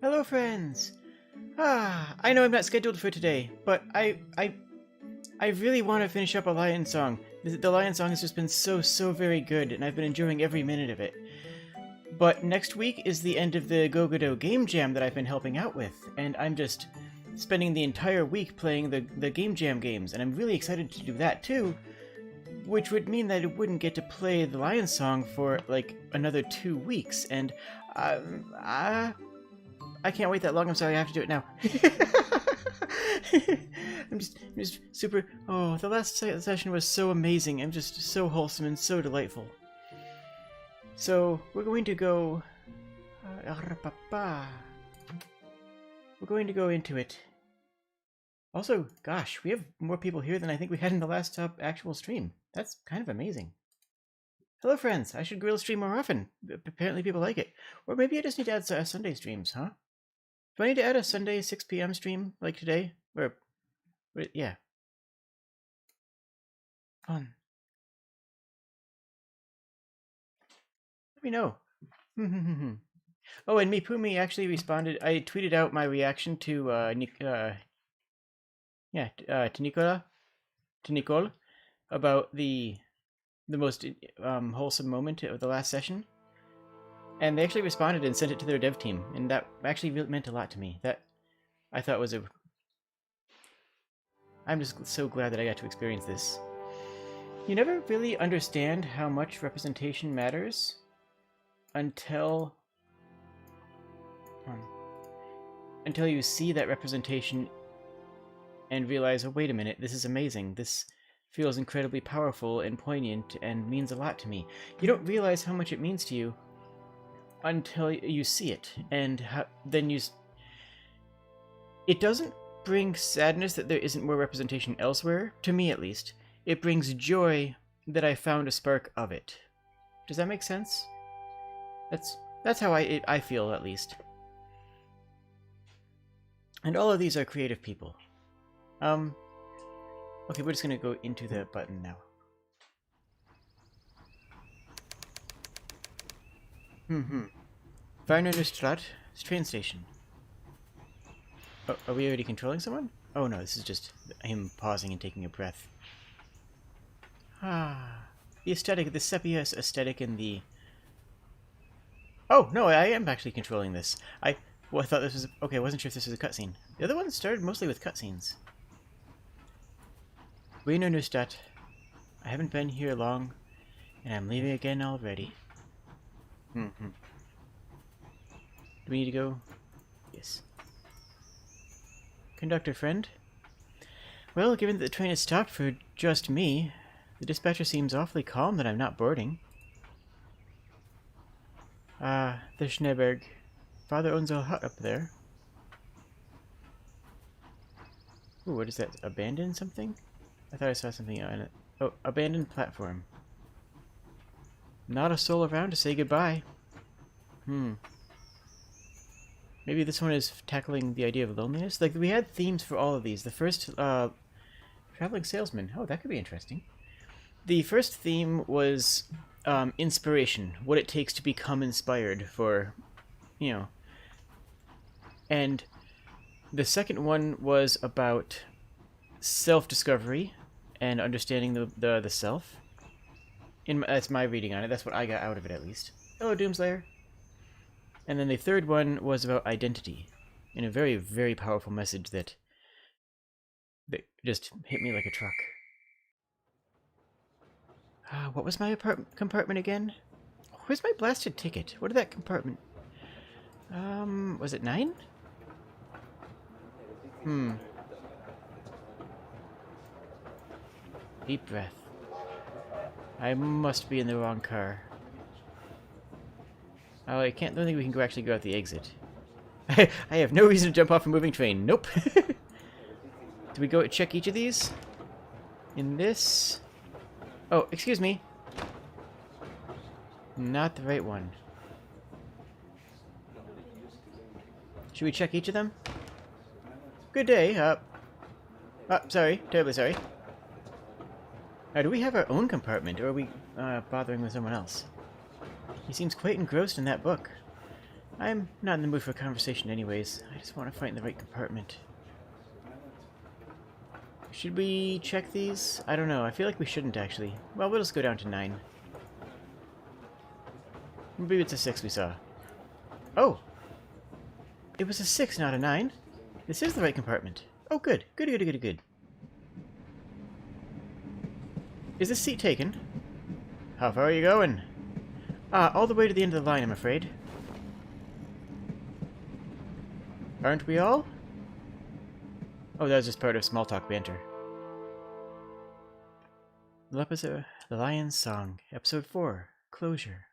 Hello, friends! I know I'm not scheduled for today, but I really want to finish up a Lion Song. The Lion Song has just been so very good, and I've been enjoying every minute of it. But next week is the end of the Go-Go-Do Game Jam that I've been helping out with, and I'm just spending the entire week playing the Game Jam games, and I'm really excited to do that too, which would mean that I wouldn't get to play the Lion Song for, like, another 2 weeks, and, I can't wait that long. I'm sorry, I have to do it now. I'm just super... Oh, the last session was so amazing. I'm just so wholesome and so delightful. So, we're going to go... We're going to go into it. Also, gosh, we have more people here than I think we had in the last actual stream. That's kind of amazing. Hello, friends. I should grill stream more often. Apparently people like it. Or maybe I just need to add Sunday streams, huh? Do I need to add a Sunday 6 p.m. stream like today? Or yeah. Fun. Let me know. Oh, and Mipumi actually responded. I tweeted out my reaction to Nicole about the most wholesome moment of the last session. And they actually responded and sent it to their dev team, and that actually really meant a lot to me. That I thought was a... I'm just so glad that I got to experience this. You never really understand how much representation matters until you see that representation and realize, oh, wait a minute, this is amazing. This feels incredibly powerful and poignant and means a lot to me. You don't realize how much it means to you until you see it, and then it doesn't bring sadness that there isn't more representation elsewhere, to me at least. It brings joy that I found a spark of it. Does that make sense? That's how I feel, at least. And all of these are creative people. Okay, we're just gonna go into the button now. Varnarstraat train station. Oh, are we already controlling someone? Oh no, this is just him pausing and taking a breath. The aesthetic, the sepia aesthetic and the... Oh, no, I am actually controlling this. I thought this was... Okay, I wasn't sure if this was a cutscene. The other ones started mostly with cutscenes. Varnarstraat. I haven't been here long, and I'm leaving again already. Do we need to go? Yes. Conductor friend? Well, given that the train has stopped for just me, the dispatcher seems awfully calm that I'm not boarding. The Schneeberg. Father owns a hut up there. Ooh, what is that? Abandoned something? I thought I saw something on it. Oh, abandoned platform. Not a soul around to say goodbye. Maybe this one is tackling the idea of loneliness? Like, we had themes for all of these. The first, traveling salesman. Oh, that could be interesting. The first theme was, inspiration. What it takes to become inspired for, you know. And the second one was about self-discovery and understanding the self. That's my reading on it. That's what I got out of it, at least. Hello, Doomslayer. And then the third one was about identity, in a very powerful message that just hit me like a truck. What was my compartment again? Where's my blasted ticket? What did that compartment... was it 9? Deep breath. I must be in the wrong car. Oh, I don't think we can actually go out the exit. I have no reason to jump off a moving train. Nope. Do we go check each of these? In this? Oh, excuse me. Not the right one. Should we check each of them? Good day. Sorry. Terribly sorry. Do we have our own compartment, or are we bothering with someone else? He seems quite engrossed in that book. I'm not in the mood for a conversation anyways. I just want to fight in the right compartment. Should we check these? I don't know. I feel like we shouldn't, actually. Well, we'll just go down to 9. Maybe it's a 6 we saw. Oh! It was a 6, not a 9. This is the right compartment. Oh, good. Good, good, good, good. Is this seat taken? How far are you going? All the way to the end of the line, I'm afraid. Aren't we all? Oh, that was just part of small talk banter. The Lion's Song, Episode 4, Closure.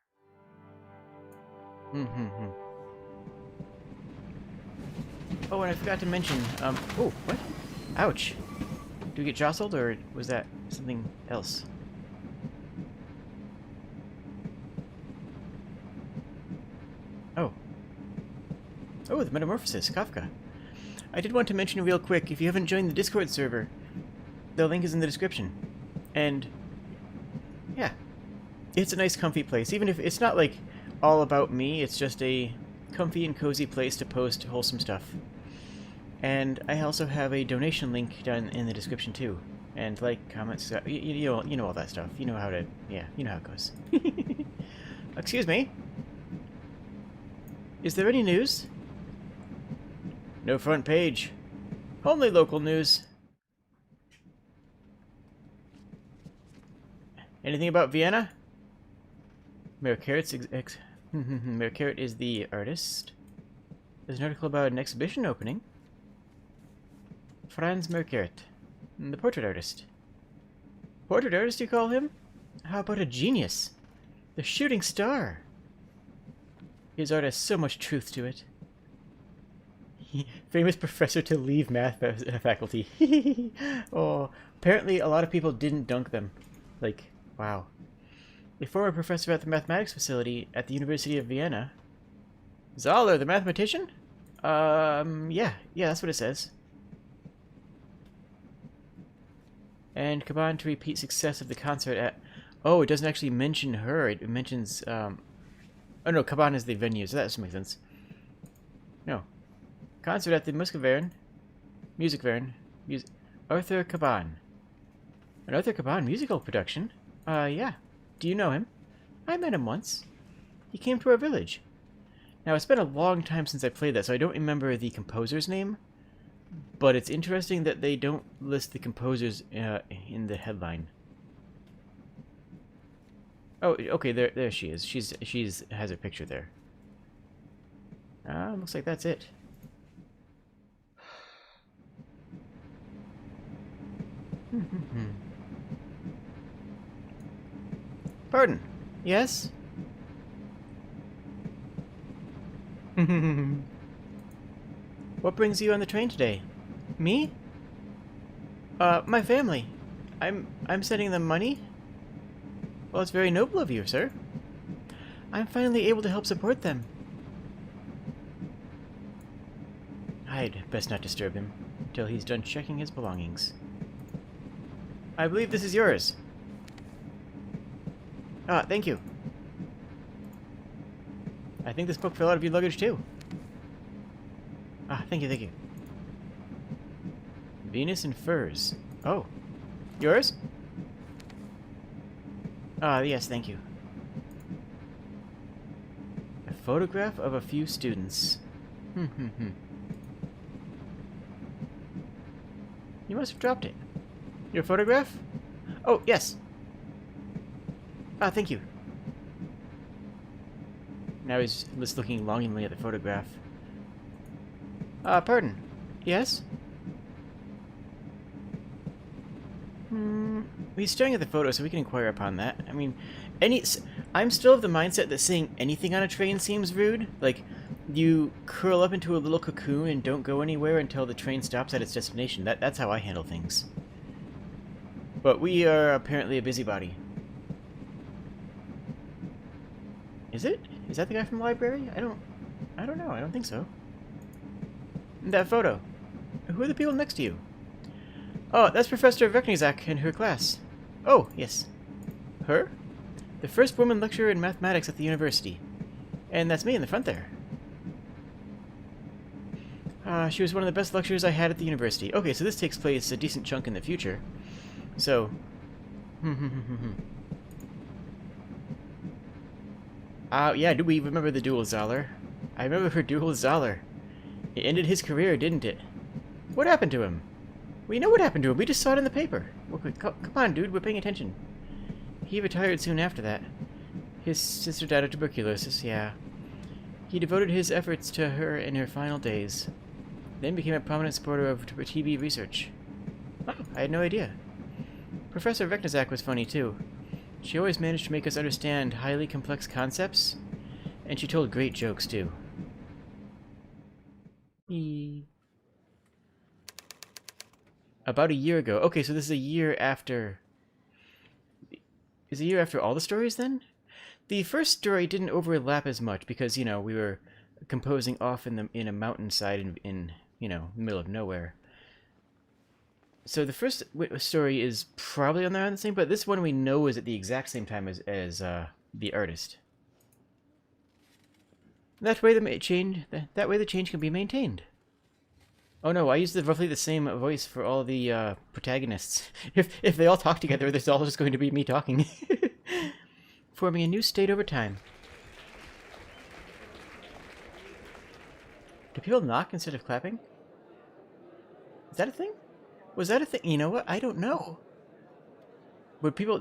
Oh, and I forgot to mention, oh, what? Ouch. Do we get jostled, or was that something else? Oh. Oh, the Metamorphosis, Kafka. I did want to mention real quick, if you haven't joined the Discord server, the link is in the description. And, yeah. It's a nice, comfy place. Even if it's not, like, all about me, it's just a comfy and cozy place to post wholesome stuff. And I also have a donation link down in the description, too. And, like, comments, you know all that stuff. You know how to, yeah, you know how it goes. Excuse me? Is there any news? No front page. Only local news. Anything about Vienna? Mercarrot is the artist. There's an article about an exhibition opening. Franz Mercarrot, the portrait artist. Portrait artist, you call him? How about a genius? The shooting star. His art has so much truth to it. Famous professor to leave math faculty. Oh, apparently a lot of people didn't dunk them. Like, wow. A former professor at the mathematics facility at the University of Vienna. Zoller, the mathematician? Yeah, that's what it says. And Kaban to repeat success of the concert at... Oh, it doesn't actually mention her. It mentions, Oh no, Kaban is the venue, so that doesn't make sense. No. Concert at the Musicvern. Arthur Kaban. An Arthur Kaban musical production? Yeah. Do you know him? I met him once. He came to our village. Now, it's been a long time since I played that, so I don't remember the composer's name. But it's interesting that they don't list the composers in the headline. Oh, okay, there she is. She's has her picture there. Looks like that's it. Pardon. Yes? What brings you on the train today? Me? My family. I'm sending them money. Well, it's very noble of you, sir. I'm finally able to help support them. I'd best not disturb him until he's done checking his belongings. I believe this is yours. Ah, thank you. I think this book fell out of your luggage, too. Ah, thank you, thank you. Venus and Furs. Oh. Yours? Ah, yes, thank you. A photograph of a few students. You must have dropped it. Your photograph? Oh, yes. Ah, thank you. Now he's just looking longingly at the photograph. Pardon. Yes? He's staring at the photo, so we can inquire upon that. I mean, I'm still of the mindset that saying anything on a train seems rude. Like, you curl up into a little cocoon and don't go anywhere until the train stops at its destination. That's how I handle things. But we are apparently a busybody. Is it? Is that the guy from the library? I don't know. I don't think so. That photo. Who are the people next to you? Oh, that's Professor Verknizak and her class. Oh, yes. Her? The first woman lecturer in mathematics at the university. And that's me in the front there. She was one of the best lecturers I had at the university. Okay, so this takes place a decent chunk in the future. So... yeah, do we remember the duel, Zoller? I remember her duel with Zoller. It ended his career, didn't it? What happened to him? We know what happened to him. We just saw it in the paper. Well, come on, dude. We're paying attention. He retired soon after that. His sister died of tuberculosis, yeah. He devoted his efforts to her in her final days. Then became a prominent supporter of TB research. Oh, I had no idea. Professor Veknazak was funny, too. She always managed to make us understand highly complex concepts, and she told great jokes, too. About a year ago. Okay, so this is a year after... Is a year after all the stories, then? The first story didn't overlap as much because, you know, we were composing off in a mountainside in you know, the middle of nowhere. So the first story is probably on the same, but this one we know is at the exact same time as the artist. That way the change can be maintained. Oh no, I used roughly the same voice for all the protagonists. If they all talk together, there's all just going to be me talking. Forming a new state over time. Do people knock instead of clapping? Is that a thing? Was that a thing? You know what? I don't know. Did people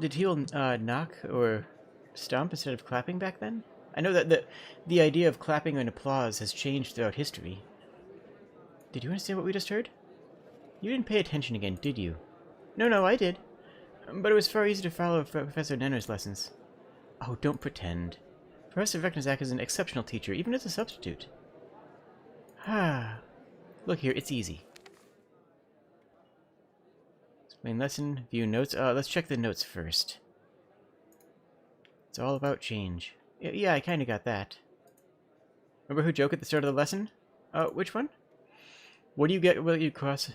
knock or stomp instead of clapping back then? I know that the idea of clapping and applause has changed throughout history. Did you understand what we just heard? You didn't pay attention again, did you? No, I did. But it was far easier to follow Professor Nenner's lessons. Oh, don't pretend. Professor Veknazak is an exceptional teacher, even as a substitute. Look here, it's easy. Explain lesson, view notes. Let's check the notes first. It's all about change. Yeah, I kinda got that. Remember who joked at the start of the lesson? Which one? What do you get when you cross...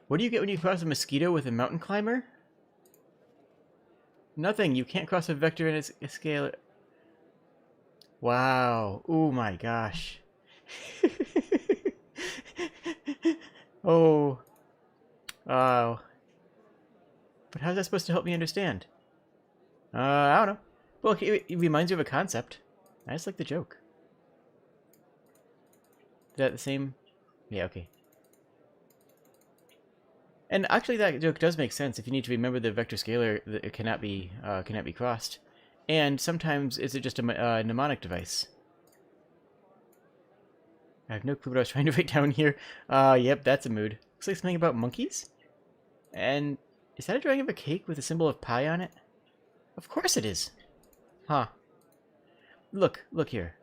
What do you get when you cross a mosquito with a mountain climber? Nothing. You can't cross a vector in a scale... Wow. Oh my gosh. Oh. Wow. But how's that supposed to help me understand? I don't know. Well, it reminds you of a concept. I just like the joke. Is that the same? Yeah, okay. And actually, that joke does make sense if you need to remember the vector scalar that it cannot be crossed. And sometimes is it just a mnemonic device? I have no clue what I was trying to write down here. Yep, that's a mood. Looks like something about monkeys. And is that a drawing of a cake with a symbol of pi on it? Of course it is. Huh. Look here.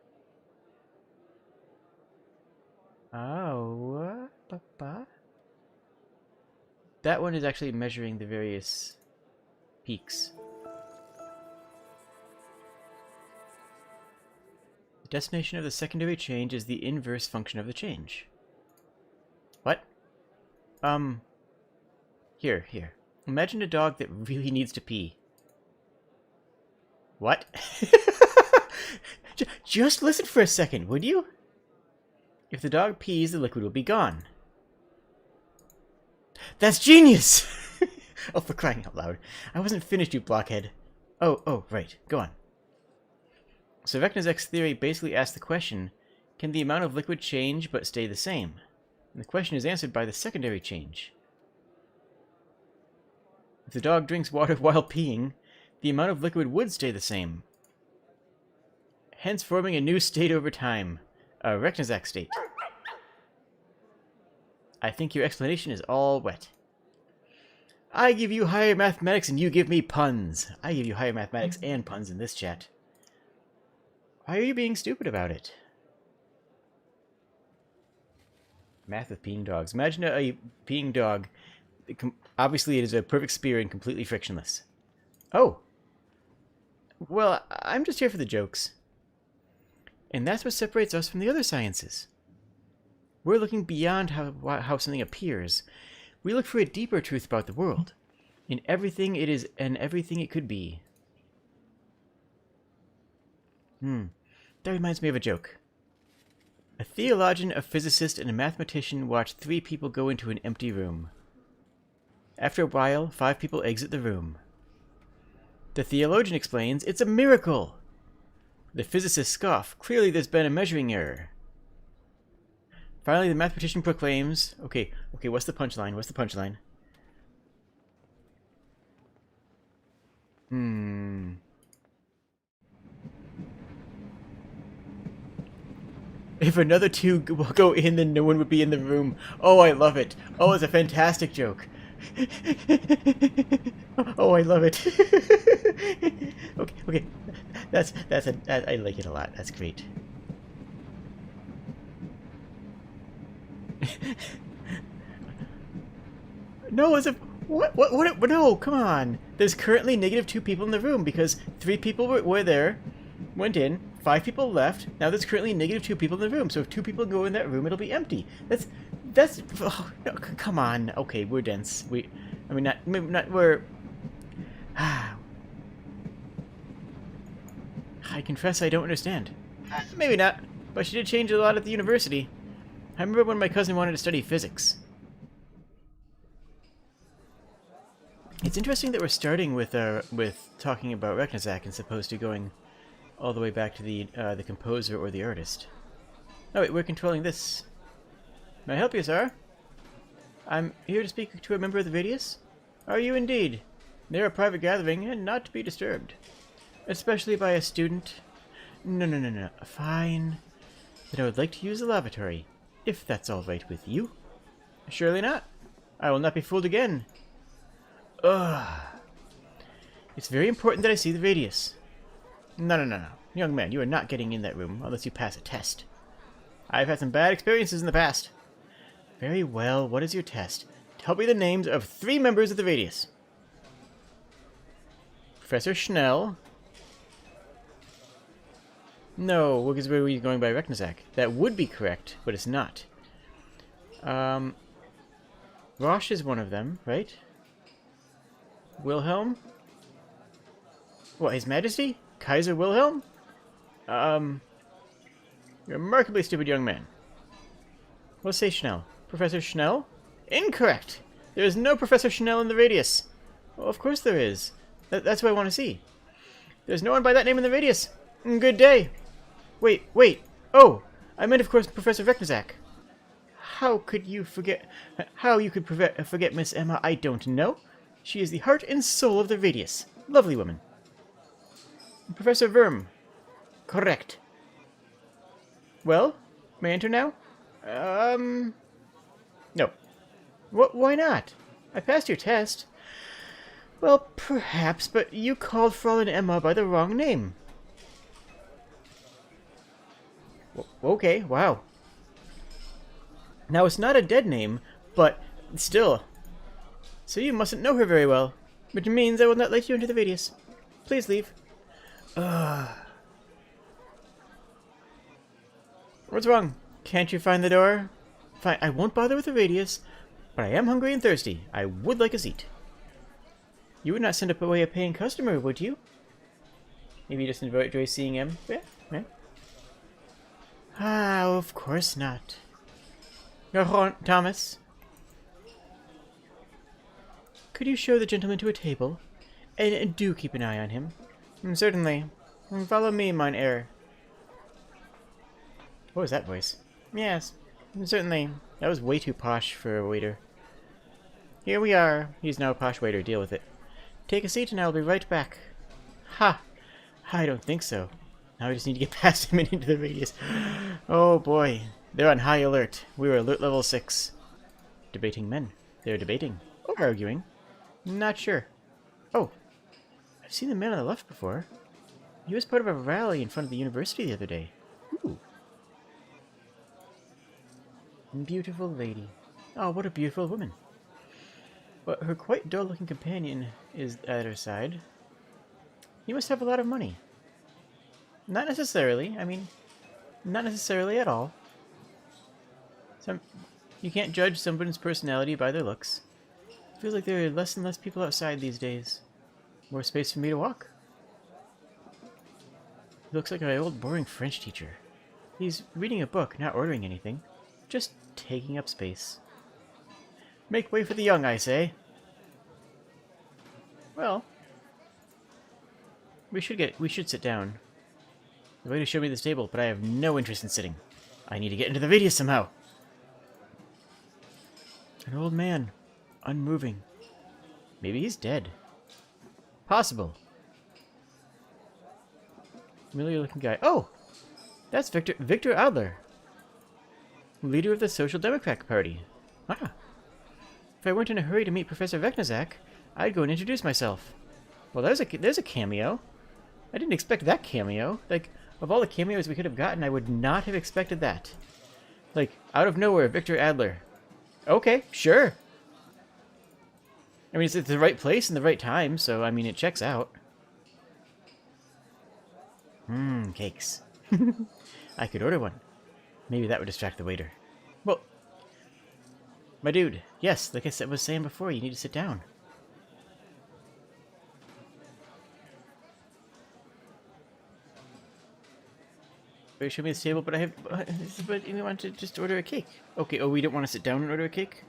Oh, that one is actually measuring the various peaks. The destination of the secondary change is the inverse function of the change. What? Here. Imagine a dog that really needs to pee. What? Just listen for a second, would you? If the dog pees, the liquid will be gone. That's genius! Oh, for crying out loud. I wasn't finished, you blockhead. Oh, right. Go on. So Veknazak's theory basically asks the question, can the amount of liquid change but stay the same? And the question is answered by the secondary change. If the dog drinks water while peeing, the amount of liquid would stay the same. Hence forming a new state over time. A Veknazak state. I think your explanation is all wet. I give you higher mathematics and you give me puns. I give you higher mathematics and puns in this chat. Why are you being stupid about it? Math with peeing dogs. Imagine a peeing dog. Obviously, it is a perfect spear and completely frictionless. Oh. Well, I'm just here for the jokes. And that's what separates us from the other sciences. We're looking beyond how something appears. We look for a deeper truth about the world. In everything it is and everything it could be. That reminds me of a joke. A theologian, a physicist, and a mathematician watch 3 people go into an empty room. After a while, 5 people exit the room. The theologian explains, "It's a miracle!" The physicists scoff, "Clearly there's been a measuring error." Finally, the mathematician proclaims, okay, what's the punchline? What's the punchline? If another 2 will go in, then no one would be in the room. Oh, I love it. Oh, it's a fantastic joke. Oh, I love it. Okay. I like it a lot. That's great. No, what? No, come on. There's currently -2 people in the room because 3 people were there, went in, 5 people left. Now there's currently -2 people in the room. So if 2 people go in that room, it'll be empty. That's. Oh, no, come on. Okay, we're dense. We're. I confess I don't understand. Maybe not, but she did change a lot at the university. I remember when my cousin wanted to study physics. It's interesting that we're starting with talking about Reknazak as opposed to going all the way back to the composer or the artist. Oh wait, we're controlling this. May I help you, sir? I'm here to speak to a member of the Vedius. Are you indeed? They're a private gathering and not to be disturbed. Especially by a student. No. Fine. Then I would like to use the lavatory, if that's all right with you. Surely not. I will not be fooled again. Ugh. It's very important that I see the Vedius. No. Young man, you are not getting in that room unless you pass a test. I've had some bad experiences in the past. Very well, what is your test? Tell me the names of 3 members of the Vedius. Professor Schnell. No, because we're going by Reknazak. That would be correct, but it's not. Rosh is one of them, right? Wilhelm? What, His Majesty? Kaiser Wilhelm? Remarkably stupid young man. Let's say Schnell. Professor Schnell? Incorrect! There is no Professor Schnell in the Radius. Well, of course there is. That's what I want to see. There's no one by that name in the Radius. Good day. Wait. Oh, I meant, of course, Professor Reknazak. How could you forget? How you could forget Miss Emma, I don't know. She is the heart and soul of the Radius. Lovely woman. Professor Verm. Correct. Well, may I enter now? No. Why not? I passed your test. Well, perhaps, but you called Fräulein Emma by the wrong name. Okay, wow. Now, it's not a dead name, but still. So you mustn't know her very well, which means I will not let you into the Vedius. Please leave. What's wrong? Can't you find the door? Fine, I won't bother with the Vedius, but I am hungry and thirsty. I would like a seat. You would not send away a paying customer, would you? Maybe you just enjoy seeing him. Yeah. Ah, of course not. Thomas. Could you show the gentleman to a table? And do keep an eye on him. Certainly. Follow me, mein Herr. What was that voice? Yes, certainly. That was way too posh for a waiter. Here we are. He's now a posh waiter. Deal with it. Take a seat and I'll be right back. Ha! I don't think so. Now we just need to get past him and into the Radius. Oh boy. They're on high alert. We were alert level 6. Debating men. They're debating. Or arguing. Not sure. Oh. I've seen the man on the left before. He was part of a rally in front of the university the other day. Ooh. Beautiful lady. Oh, what a beautiful woman. But her quite dull-looking companion is at her side. He must have a lot of money. Not necessarily. I mean, not necessarily at all. You can't judge someone's personality by their looks. It feels like there are less and less people outside these days. More space for me to walk. He looks like my old boring French teacher. He's reading a book, not ordering anything. Just taking up space. Make way for the young, I say. Well, we should sit down. The waiter showed me this table, but I have no interest in sitting. I need to get into the video somehow. An old man. Unmoving. Maybe he's dead. Possible. Familiar looking guy. Oh! That's Victor Adler. Leader of the Social Democrat Party. Ah. If I weren't in a hurry to meet Professor Veknazak, I'd go and introduce myself. Well, there's a cameo. I didn't expect that cameo. Like, of all the cameos we could have gotten, I would not have expected that. Like, out of nowhere, Victor Adler. Okay, sure. I mean, it's at the right place and the right time, so, I mean, it checks out. Cakes. I could order one. Maybe that would distract the waiter. Well, my dude, yes, like I was saying before, you need to sit down. They showed me this table, but I have. But we want to just order a cake. Okay. Oh, we don't want to sit down and order a cake.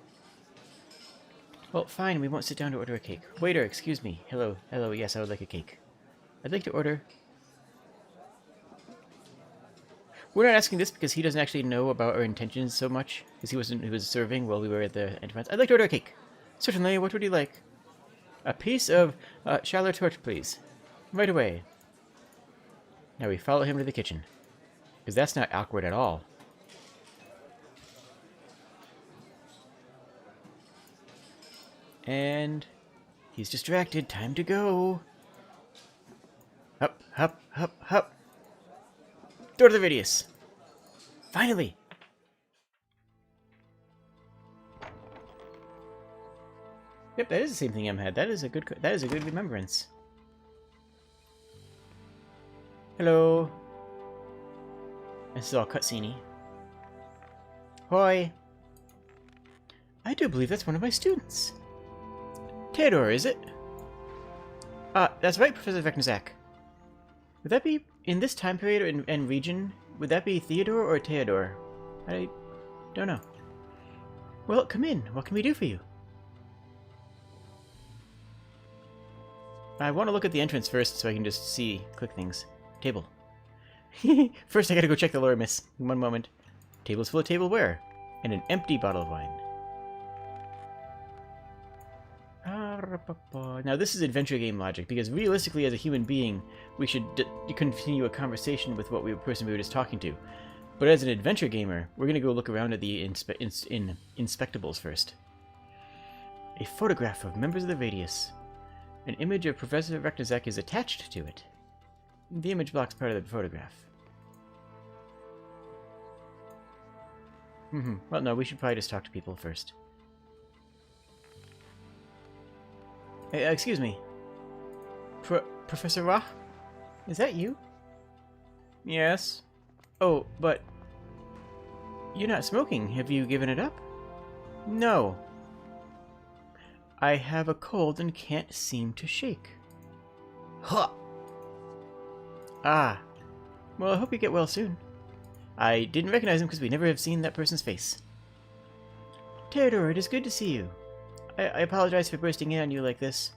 Well, fine. We won't sit down to order a cake. Waiter, excuse me. Hello, hello. Yes, I would like a cake. I'd like to order. We're not asking this because he doesn't actually know about our intentions so much, because he was serving while we were at the entrance. I'd like to order a cake. Certainly. What would you like? A piece of Charlotte torte, please. Right away. Now we follow him to the kitchen. Because that's not awkward at all. And he's distracted. Time to go. Hup, hup, hup, hup. Door to the Vidius. Finally. Yep, that is the same thing M had. That is a good remembrance. Hello. This is all cutscene-y. Hoi! I do believe that's one of my students. Theodore, is it? That's right, Professor Veknazak. Would that be, in this time period and region, would that be Theodore or Theodore? I don't know. Well, come in. What can we do for you? I want to look at the entrance first so I can just click things. Table. First, I gotta go check the lore miss. One moment. Table's full of tableware. And an empty bottle of wine. Now, this is adventure game logic, because realistically, as a human being, we should continue a conversation with the person we were just talking to. But as an adventure gamer, we're gonna go look around at the inspectables first. A photograph of members of the Radius. An image of Professor Veknazak is attached to it. The image blocks part of the photograph. Well, no, we should probably just talk to people first. Hey, excuse me. Professor Ra? Is that you? Yes. Oh, but... You're not smoking. Have you given it up? No. I have a cold and can't seem to shake. Huh! Ah. Well, I hope you get well soon. I didn't recognize him because we never have seen that person's face. Theodore, it is good to see you. I apologize for bursting in on you like this.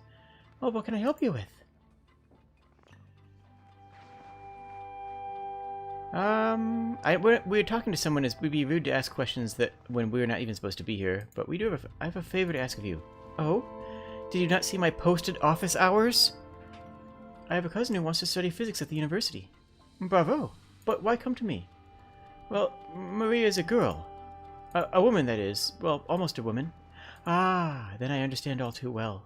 Oh, what can I help you with? We're talking to someone. We'd be rude to ask questions that when we're not even supposed to be here. But we do I have a favor to ask of you. Oh? Did you not see my posted office hours? I have a cousin who wants to study physics at the university. Bravo. But why come to me? Well, Maria is a girl. A woman, that is. Well, almost a woman. Ah, then I understand all too well.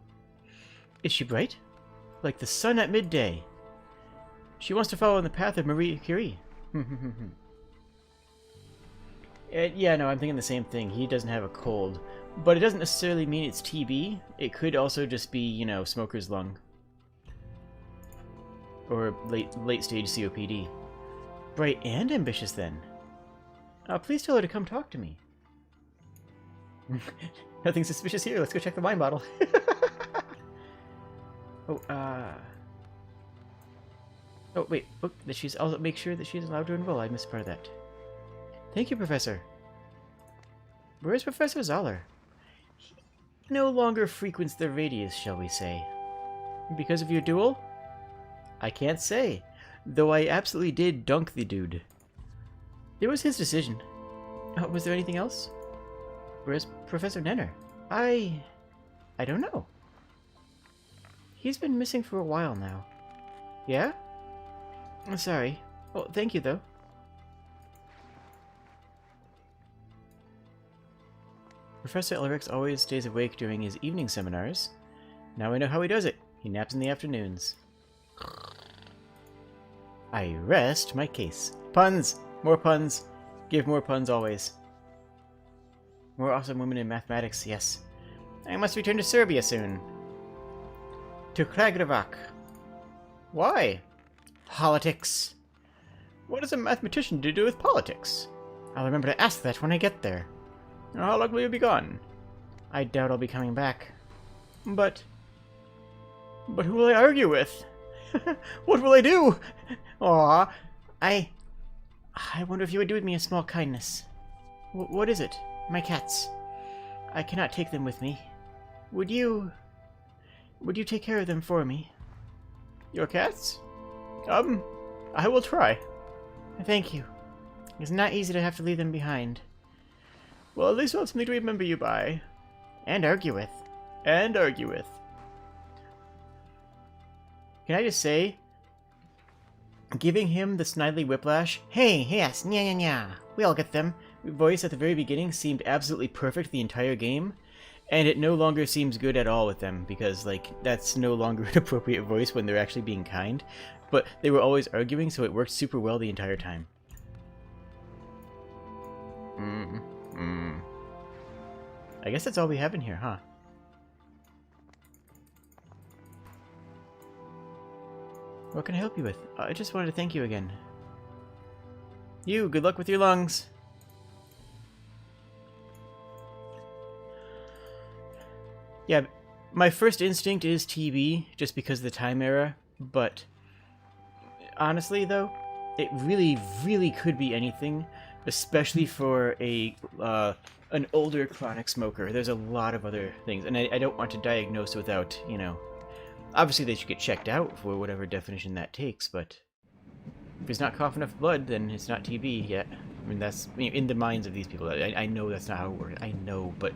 Is she bright? Like the sun at midday. She wants to follow in the path of Marie Curie. Yeah, no, I'm thinking the same thing. He doesn't have a cold. But it doesn't necessarily mean it's TB. It could also just be, you know, smoker's lung. Or late stage COPD. Bright and ambitious, then. Please tell her to come talk to me. Nothing suspicious here. Let's go check the wine bottle. Oh, wait. Look, that she's also make sure that she's allowed to enroll. I missed part of that. Thank you, Professor. Where's Professor Zoller? He no longer frequents the radius, shall we say. Because of your duel? I can't say, though I absolutely did dunk the dude. It was his decision. Was there anything else? Where's Professor Nenner? I don't know. He's been missing for a while now. Yeah? I'm sorry. Well, thank you, though. Professor Elric always stays awake during his evening seminars. Now I know how he does it. He naps in the afternoons. I rest my case. Puns! More puns. Give more puns always. More awesome women in mathematics, yes. I must return to Serbia soon. To Kragujevac. Why? Politics. What does a mathematician do with politics? I'll remember to ask that when I get there. How long will you be gone? I doubt I'll be coming back. But who will I argue with? What will I do? Aw, I wonder if you would do me a small kindness. What is it? My cats. I cannot take them with me. Would you take care of them for me? Your cats? I will try. Thank you. It's not easy to have to leave them behind. Well, at least I'll have something to remember you by. And argue with. And argue with. Can I just say, giving him the snidely whiplash, hey, yes, nya nya nya, we all get them, voice at the very beginning seemed absolutely perfect the entire game, and it no longer seems good at all with them, because, like, that's no longer an appropriate voice when they're actually being kind, but they were always arguing, so it worked super well the entire time. I guess that's all we have in here, huh? What can I help you with? I just wanted to thank you again. You, good luck with your lungs! Yeah, my first instinct is TB, just because of the time era, but honestly, though, it really, really could be anything, especially for an older chronic smoker. There's a lot of other things, and I don't want to diagnose without, you know... Obviously, they should get checked out for whatever definition that takes, but if it's not coughing enough blood, then it's not TB yet. I mean, that's in the minds of these people. I know that's not how it works. I know, but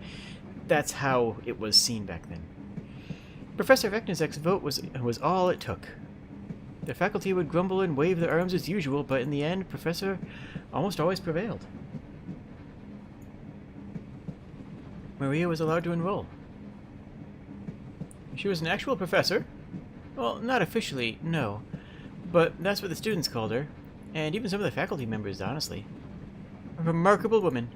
that's how it was seen back then. Professor Veknazek's vote was all it took. The faculty would grumble and wave their arms as usual, but in the end, Professor almost always prevailed. Maria was allowed to enroll. She was an actual professor. Well, not officially, no. But that's what the students called her. And even some of the faculty members, honestly. A remarkable woman.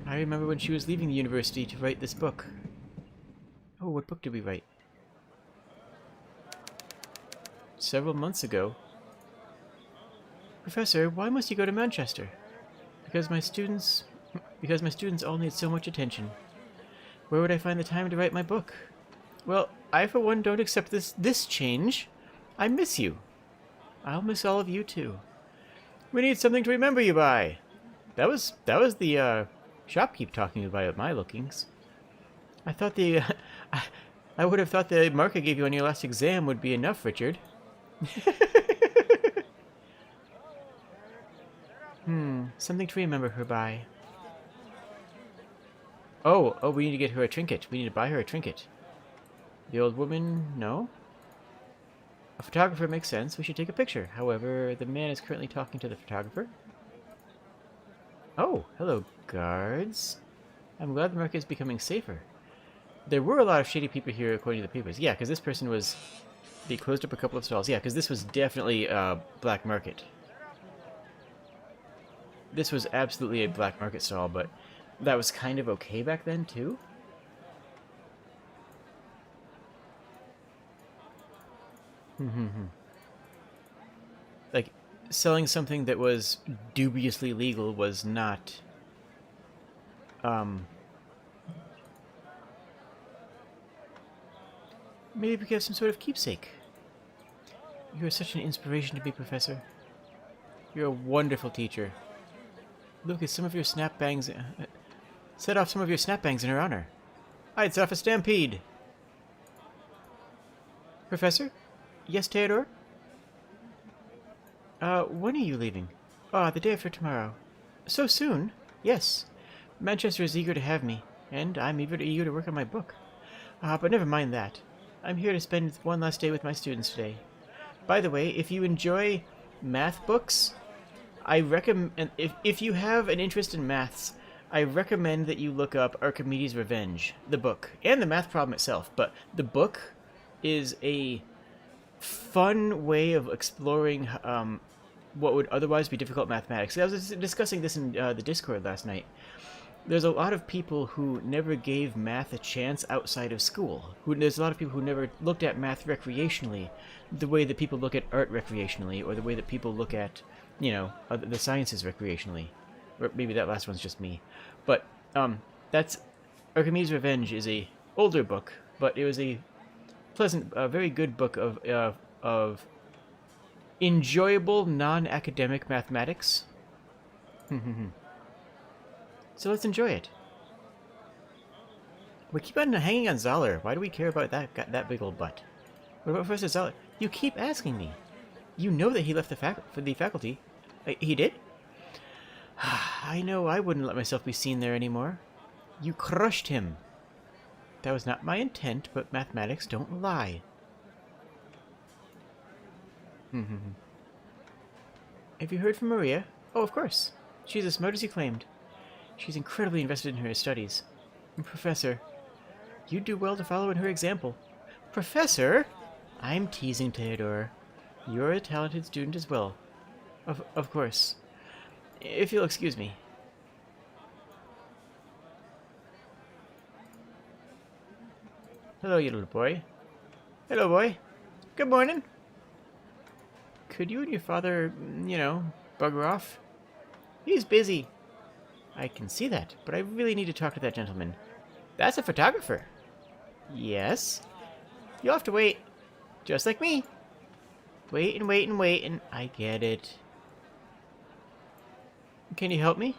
I remember when she was leaving the university to write this book. Oh, what book did we write? Several months ago. Professor, why must you go to Manchester? Because my students all need so much attention. Where would I find the time to write my book? Well, I for one don't accept this change. I miss you. I'll miss all of you too. We need something to remember you by. That was the shopkeep talking about my lookings. I thought I would have thought the mark I gave you on your last exam would be enough, Richard. Something to remember her by. Oh, we need to get her a trinket. We need to buy her a trinket. The old woman, no? A photographer makes sense. We should take a picture. However, the man is currently talking to the photographer. Oh, hello, guards. I'm glad the market is becoming safer. There were a lot of shady people here, according to the papers. Yeah, because this person was... They closed up a couple of stalls. Yeah, because this was definitely a black market. This was absolutely a black market stall, but that was kind of okay back then, too. Like, selling something that was dubiously legal was not... Maybe we could have some sort of keepsake. You are such an inspiration to me, Professor. You're a wonderful teacher. Lucas, some of your snap bangs... set off some of your snap bangs in her honor. I'd set off a stampede. Professor? Yes, Theodore? When are you leaving? Ah, the day after tomorrow. So soon? Yes. Manchester is eager to have me, and I'm eager to work on my book. But never mind that. I'm here to spend one last day with my students today. By the way, if you enjoy math books, I recommend... If you have an interest in maths, I recommend that you look up Archimedes' Revenge, the book, and the math problem itself. But the book is a fun way of exploring what would otherwise be difficult mathematics. I was discussing this in the Discord last night. There's a lot of people who never gave math a chance outside of school. There's a lot of people who never looked at math recreationally, the way that people look at art recreationally, or the way that people look at, you know, the sciences recreationally. Or maybe that last one's just me. But that's Archimedes' Revenge is a older book, but it was a pleasant, very good book of enjoyable non-academic mathematics. So let's enjoy it. We keep on hanging on Zoller. Why do we care about that big old butt? What about Professor Zoller? You keep asking me. You know that he left the faculty. He did? I know I wouldn't let myself be seen there anymore. You crushed him. That was not my intent, but mathematics don't lie. Have you heard from Maria? Oh, of course. She's as smart as you claimed. She's incredibly invested in her studies. And Professor, you'd do well to follow in her example. Professor? I'm teasing, Theodore. You're a talented student as well. Of course. If you'll excuse me. Hello, you little boy. Hello, boy. Good morning. Could you and your father, you know, bugger off? He's busy. I can see that, but I really need to talk to that gentleman. That's a photographer. Yes. You'll have to wait. Just like me. Wait and wait and wait, and I get it. Can you help me?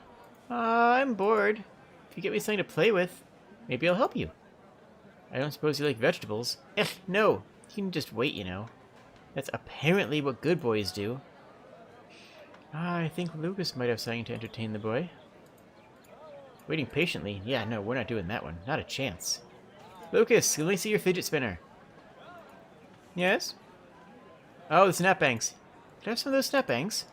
I'm bored. If you get me something to play with, maybe I'll help you. I don't suppose you like vegetables. No. You can just wait, you know. That's apparently what good boys do. I think Lucas might have something to entertain the boy. Waiting patiently? Yeah, no, we're not doing that one. Not a chance. Lucas, let me see your fidget spinner. Yes? Oh, the snap bangs. Can I have some of those snap bangs?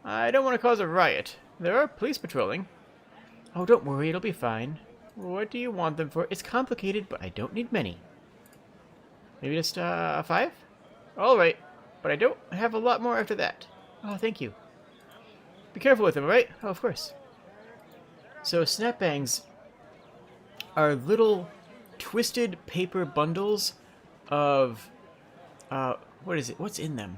I don't want to cause a riot. There are police patrolling. Oh, don't worry, it'll be fine. What do you want them for? It's complicated, but I don't need many. Maybe just, 5? Alright, but I don't have a lot more after that. Oh, thank you. Be careful with them, alright? Oh, of course. So, snap bangs are little twisted paper bundles of, what is it? What's in them?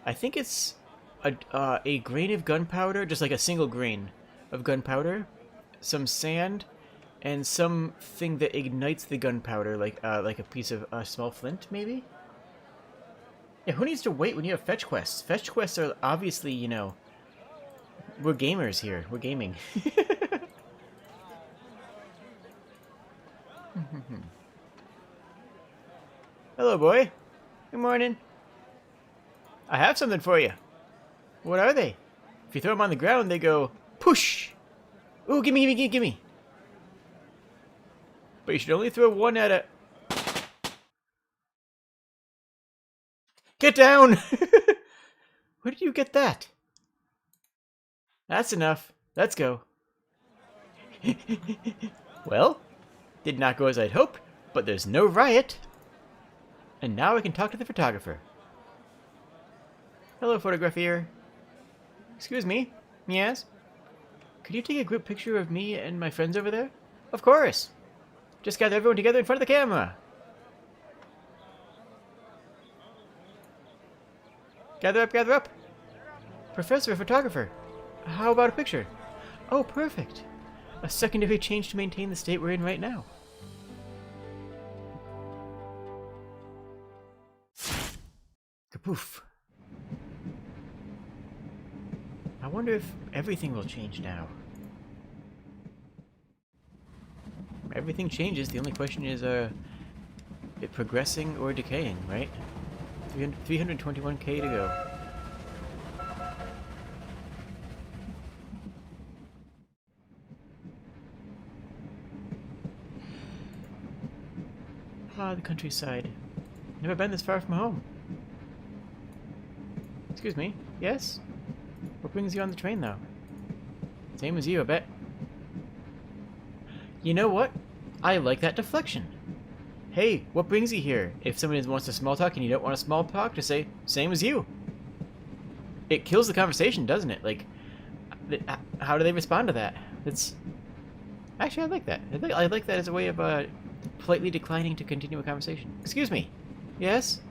I think it's a grain of gunpowder, just like a single grain of gunpowder, some sand, and something that ignites the gunpowder, like a piece of small flint, maybe? Yeah, who needs to wait when you have fetch quests? Fetch quests are obviously, you know, we're gamers here. We're gaming. Hello, boy. Good morning. I have something for you. What are they? If you throw them on the ground, they go, push! Ooh, gimme, gimme, gimme, gimme. But you should only throw one at a... Get down! Where did you get that? That's enough. Let's go. Well, did not go as I'd hoped, but there's no riot. And now I can talk to the photographer. Hello, photographer. Excuse me? Yes? Could you take a group picture of me and my friends over there? Of course. Just gather everyone together in front of the camera. Gather up, gather up. Professor, photographer. How about a picture? Oh, perfect. A secondary change to maintain the state we're in right now. Kapoof. I wonder if everything will change now. Everything changes. The only question is, it progressing or decaying, right? 321k to go. Ah, the countryside. Never been this far from home. Excuse me. Yes? What brings you on the train, though? Same as you, I bet. You know what? I like that deflection. Hey, what brings you here? If somebody wants to small talk and you don't want to small talk, just say, same as you. It kills the conversation, doesn't it? Like, how do they respond to that? It's... Actually, I like that. I like that as a way of, politely declining to continue a conversation. Excuse me. Yes?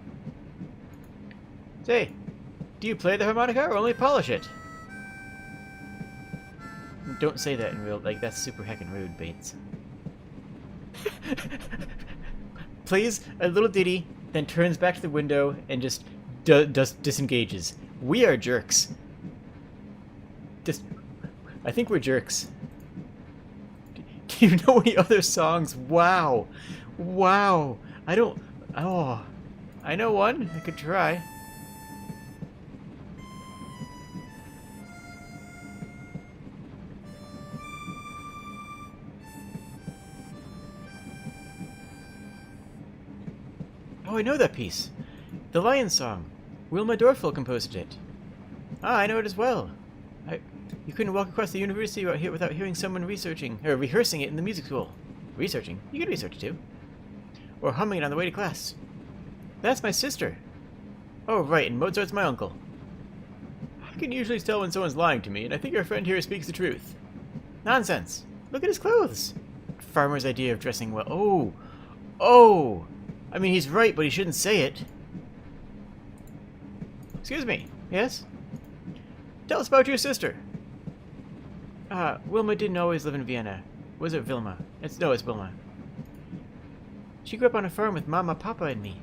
Say, do you play the harmonica or only polish it? Don't say that in real... Like, that's super heckin' rude, Bates. Plays a little ditty, then turns back to the window and just disengages. We are jerks. I think we're jerks. Do you know any other songs? Wow. Wow. I don't... Oh. I know one. I could try. Oh, I know that piece. The Lion Song. Wilma Dorfel composed it. Ah, I know it as well. You couldn't walk across the university without hearing someone rehearsing it in the music school. Researching? You can research too. Or humming it on the way to class. That's my sister. Oh, right, and Mozart's my uncle. I can usually tell when someone's lying to me, and I think our friend here speaks the truth. Nonsense. Look at his clothes. Farmer's idea of dressing well. Oh! Oh! I mean, he's right, but he shouldn't say it. Excuse me. Yes? Tell us about your sister. Wilma didn't always live in Vienna. Was it Vilma? No, it's Wilma. She grew up on a farm with Mama, Papa, and me.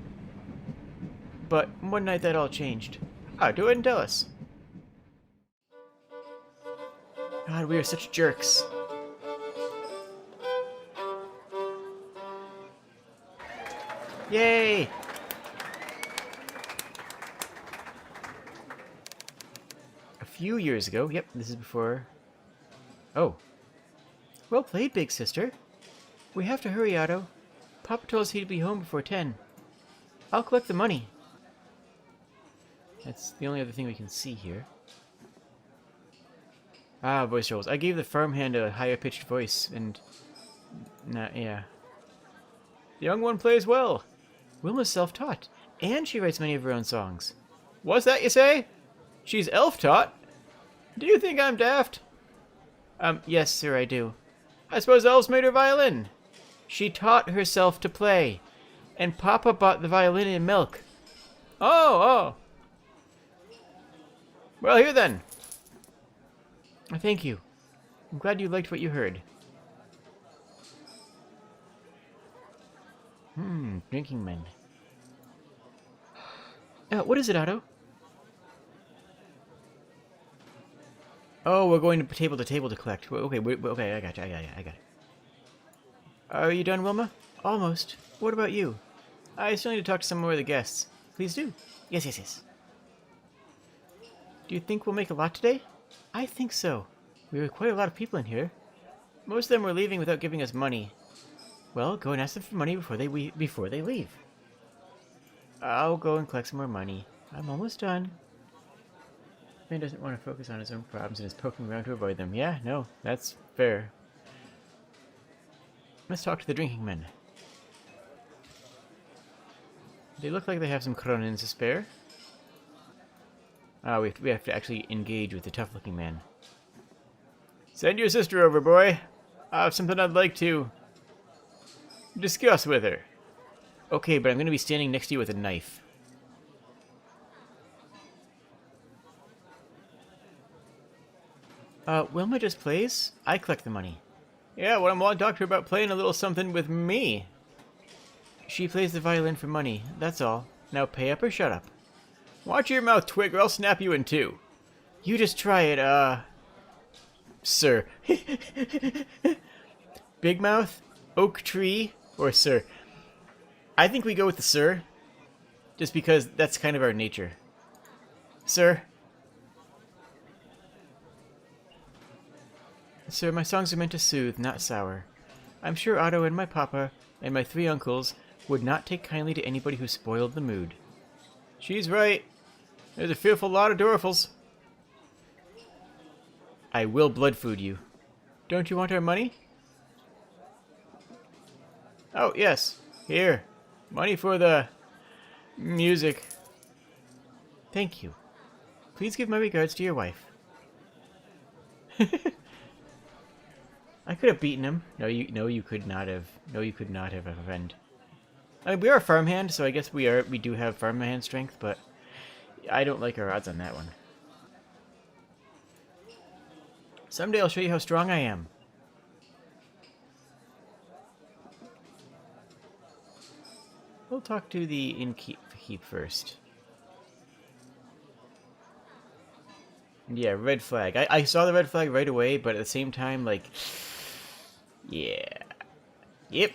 But one night that all changed. Go ahead and tell us. God, we are such jerks. Yay! A few years ago, yep, this is before... Oh. Well played, big sister. We have to hurry, Otto. Papa told us he'd be home before 10. I'll collect the money. That's the only other thing we can see here. Ah, voice roles. I gave the farmhand a higher-pitched voice, and... yeah. The young one plays well. Wilma's self-taught, and she writes many of her own songs. What's that you say? She's elf-taught? Do you think I'm daft? Yes, sir, I do. I suppose elves made her violin. She taught herself to play, and Papa bought the violin in milk. Oh! Well, here then. Thank you. I'm glad you liked what you heard. Drinking men. What is it, Otto? Oh, we're going to table to collect. Okay, okay, I got it. Are you done, Wilma? Almost. What about you? I still need to talk to some more of the guests. Please do. Yes. Do you think we'll make a lot today? I think so. We have quite a lot of people in here. Most of them were leaving without giving us money. Well, go and ask them for money before they leave. I'll go and collect some more money. I'm almost done. Man doesn't want to focus on his own problems and is poking around to avoid them. Yeah, no, that's fair. Let's talk to the drinking men. They look like they have some kronins to spare. We have to actually engage with the tough-looking man. Send your sister over, boy. I have something I'd like to discuss with her. Okay, but I'm going to be standing next to you with a knife. Wilma just plays? I collect the money. Yeah, well, I want to talk to her about playing a little something with me. She plays the violin for money, that's all. Now pay up or shut up. Watch your mouth, Twig, or I'll snap you in two. You just try it, sir. Big mouth, oak tree, or sir? I think we go with the sir, just because that's kind of our nature. Sir? Sir, my songs are meant to soothe, not sour. I'm sure Otto and my papa and my 3 uncles would not take kindly to anybody who spoiled the mood. She's right. There's a fearful lot of Dorfels. I will blood food you. Don't you want our money? Oh, yes. Here. Money for the music. Thank you. Please give my regards to your wife. I could have beaten him. No, you could not have. No, you could not have, a friend. I mean, we are a farmhand, so I guess we do have farmhand strength, but I don't like our odds on that one. Someday I'll show you how strong I am. We'll talk to the innkeep first. Yeah, red flag. I saw the red flag right away, but at the same time, like, yeah. Yep.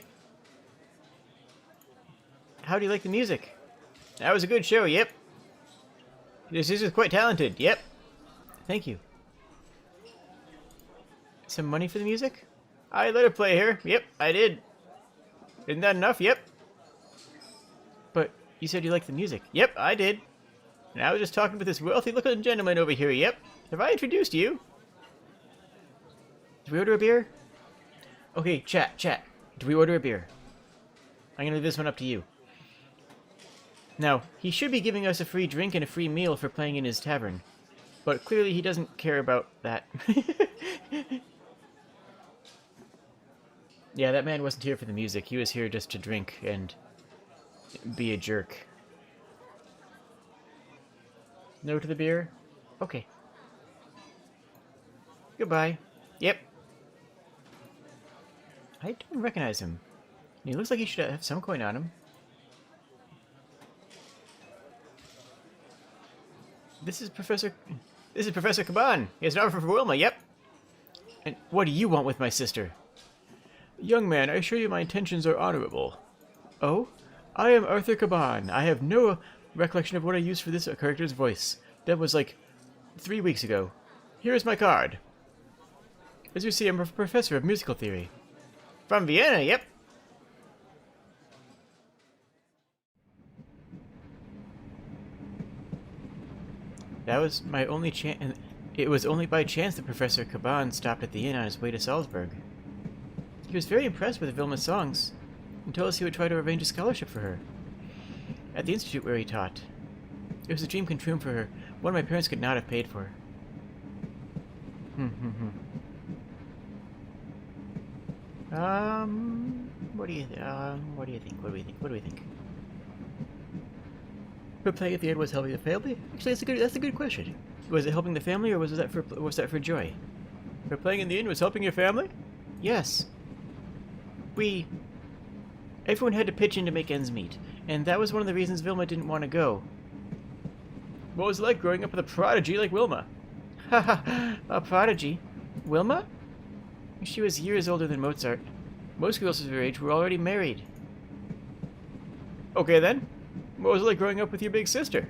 How do you like the music? That was a good show, yep. This is quite talented, yep. Thank you. Some money for the music? I let her play here. Yep, I did. Isn't that enough? Yep. But you said you liked the music. Yep, I did. And I was just talking with this wealthy-looking gentleman over here. Yep. Have I introduced you? Did we order a beer? Okay, chat. Do we order a beer? I'm gonna leave this one up to you. Now, he should be giving us a free drink and a free meal for playing in his tavern. But clearly he doesn't care about that. Yeah, that man wasn't here for the music. He was here just to drink and be a jerk. No to the beer? Okay. Goodbye. Yep. I don't recognize him. He looks like he should have some coin on him. This is Professor Caban. He has an offer for Wilma, yep. And what do you want with my sister? Young man, I assure you my intentions are honorable. Oh? I am Arthur Caban. I have no recollection of what I used for this character's voice. That was like 3 weeks ago. Here is my card. As you see, I'm a professor of musical theory. From Vienna, yep. That was my only chance. It was only by chance that Professor Caban stopped at the inn on his way to Salzburg. He was very impressed with Vilma's songs, and told us he would try to arrange a scholarship for her. At the institute where he taught. It was a dream come true for her, one my parents could not have paid for. What do you think? But playing at the end was helping the family? Actually, that's a good question. Was it helping the family, or was that for joy? But playing in the inn was helping your family? Yes. Everyone had to pitch in to make ends meet, and that was one of the reasons Vilma didn't want to go. What was it like growing up with a prodigy like Wilma? Haha, a prodigy? Wilma? She was years older than Mozart. Most girls of her age were already married. Okay then. What was it like growing up with your big sister?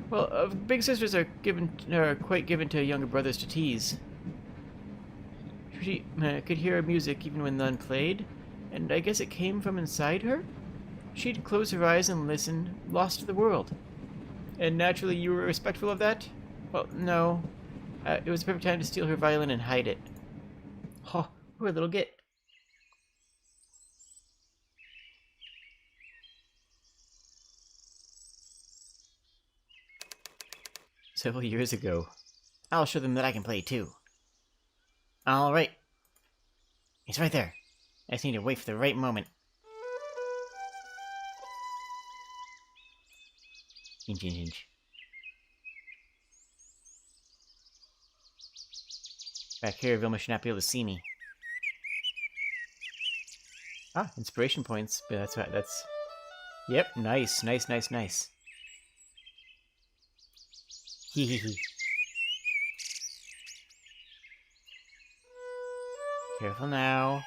Well, big sisters are quite given to younger brothers to tease. She could hear music even when none played, and I guess it came from inside her? She'd close her eyes and listen, lost to the world. And naturally you were respectful of that? Well, no. It was a perfect time to steal her violin and hide it. Oh, poor little git. Several years ago. I'll show them that I can play too. Alright. It's right there. I just need to wait for the right moment. Inch, inch, inch. Back here, Vilma should not be able to see me. Ah, inspiration points. But that's right. That's. Yep, nice. Hee hee hee. Careful now.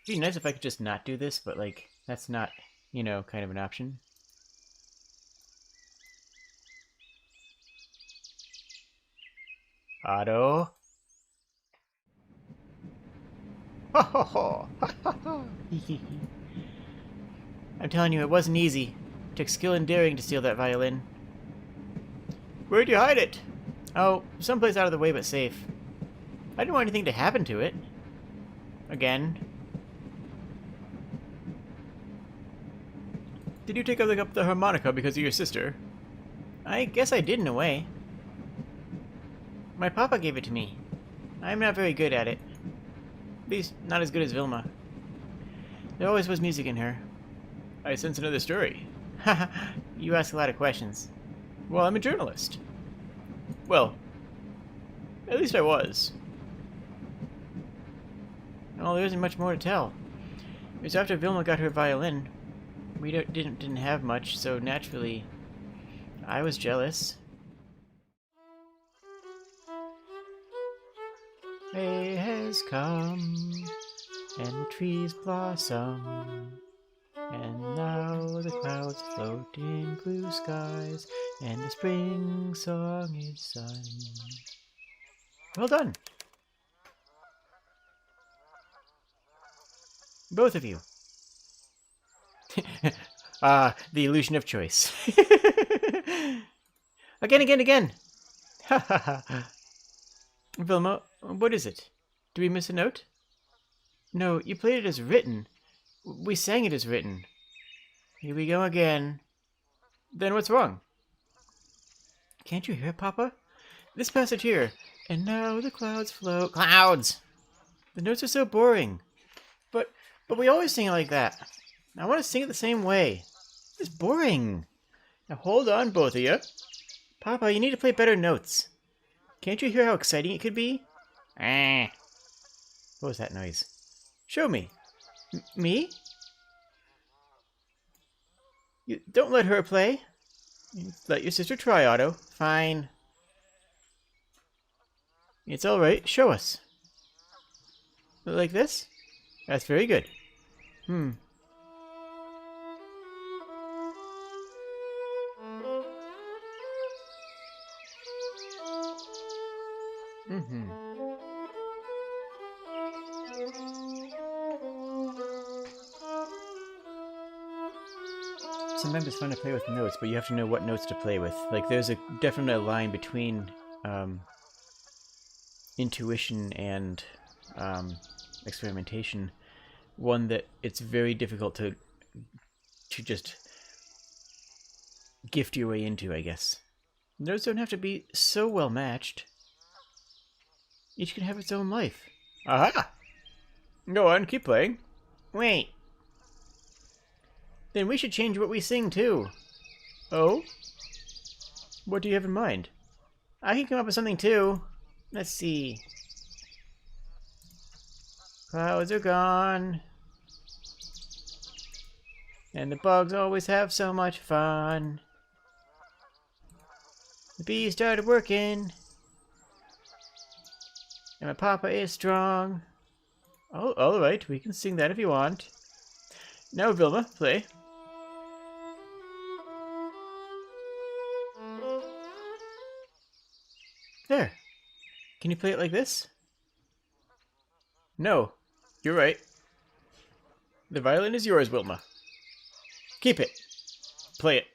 It'd be nice if I could just not do this, but, like, that's not, you know, kind of an option. Otto. Ho ho ho! Ha ha ha! I'm telling you, it wasn't easy. It took skill and daring to steal that violin. Where'd you hide it? Oh, someplace out of the way but safe. I didn't want anything to happen to it. Again. Did you take up the harmonica because of your sister? I guess I did in a way. My papa gave it to me. I'm not very good at it. At least, not as good as Vilma. There always was music in her. I sense another story. Haha, you ask a lot of questions. Well, I'm a journalist. Well, at least I was. Well, there isn't much more to tell. It was after Vilma got her violin. We didn't have much, so naturally, I was jealous. May has come, and the trees blossom, and now the clouds float in blue skies, and the spring song is sung. Well done. Both of you. The illusion of choice. Again! Ha ha ha. Vilma, what is it? Did we miss a note? No, you played it as written. We sang it as written. Here we go again. Then what's wrong? Can't you hear, Papa? This passage here. And now the clouds float. Clouds! The notes are so boring. But we always sing it like that. I want to sing it the same way. It's boring. Now hold on, both of you. Papa, you need to play better notes. Can't you hear how exciting it could be? Ah. What was that noise? Show me. Me? You don't let her play. Let your sister try, Otto. Fine. It's all right. Show us. Like this? That's very good. Sometimes it's fun to play with notes, but you have to know what notes to play with. Like, there's a definite line between intuition and experimentation. One that it's very difficult to just gift your way into, I guess. Notes don't have to be so well matched. Each can have its own life. Aha! Go on, keep playing. Wait. Then we should change what we sing, too. Oh? What do you have in mind? I can come up with something, too. Let's see. Clouds are gone. And the bugs always have so much fun. The bees started working. And my papa is strong. Oh, alright, we can sing that if you want. Now, Vilma, play. There. Can you play it like this? No, you're right. The violin is yours, Wilma. Keep it. Play it.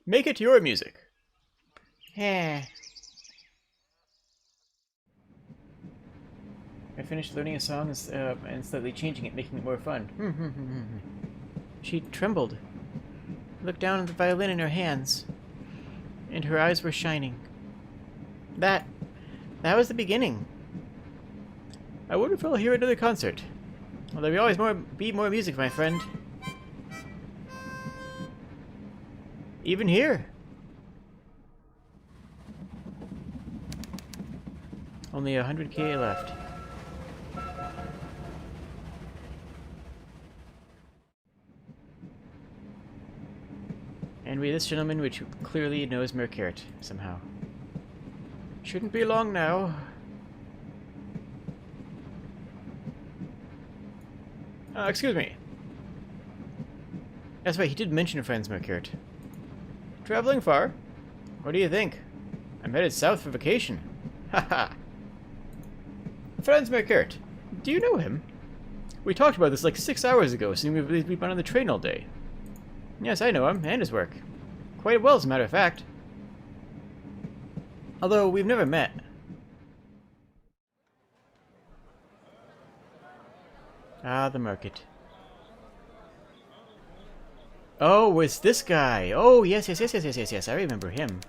Make it your music. Eh. I finished learning a song and slightly changing it, making it more fun. She trembled, looked down at the violin in her hands, and her eyes were shining. That was the beginning. I wonder if I'll hear another concert. Well, there will always be more music, my friend. Even here. Only 100K left. be this gentleman which clearly knows Mercurt somehow. Shouldn't be long now. Excuse me. That's right, he did mention Franz Mercurt. Traveling far? What do you think? I'm headed south for vacation. Haha. Franz Mercurt. Do you know him? We talked about this like 6 hours ago, seeing we've been on the train all day. Yes, I know him, and his work. Quite well, as a matter of fact. Although, we've never met. Ah, the market. Oh, it's this guy. Oh, yes, I remember him.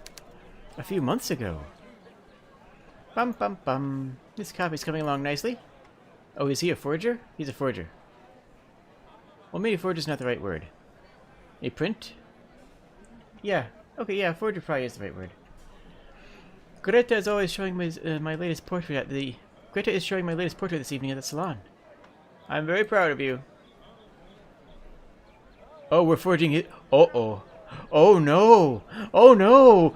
A few months ago. Bum, bum, bum. This copy's coming along nicely. Oh, is he a forger? He's a forger. Well, maybe forger's not the right word. A print? Yeah. Okay, yeah, forger probably is the right word. Greta is always showing my latest portrait at the... Greta is showing my latest portrait this evening at the salon. I'm very proud of you. Oh, we're forging it. Uh-oh. Oh, no. Oh, no.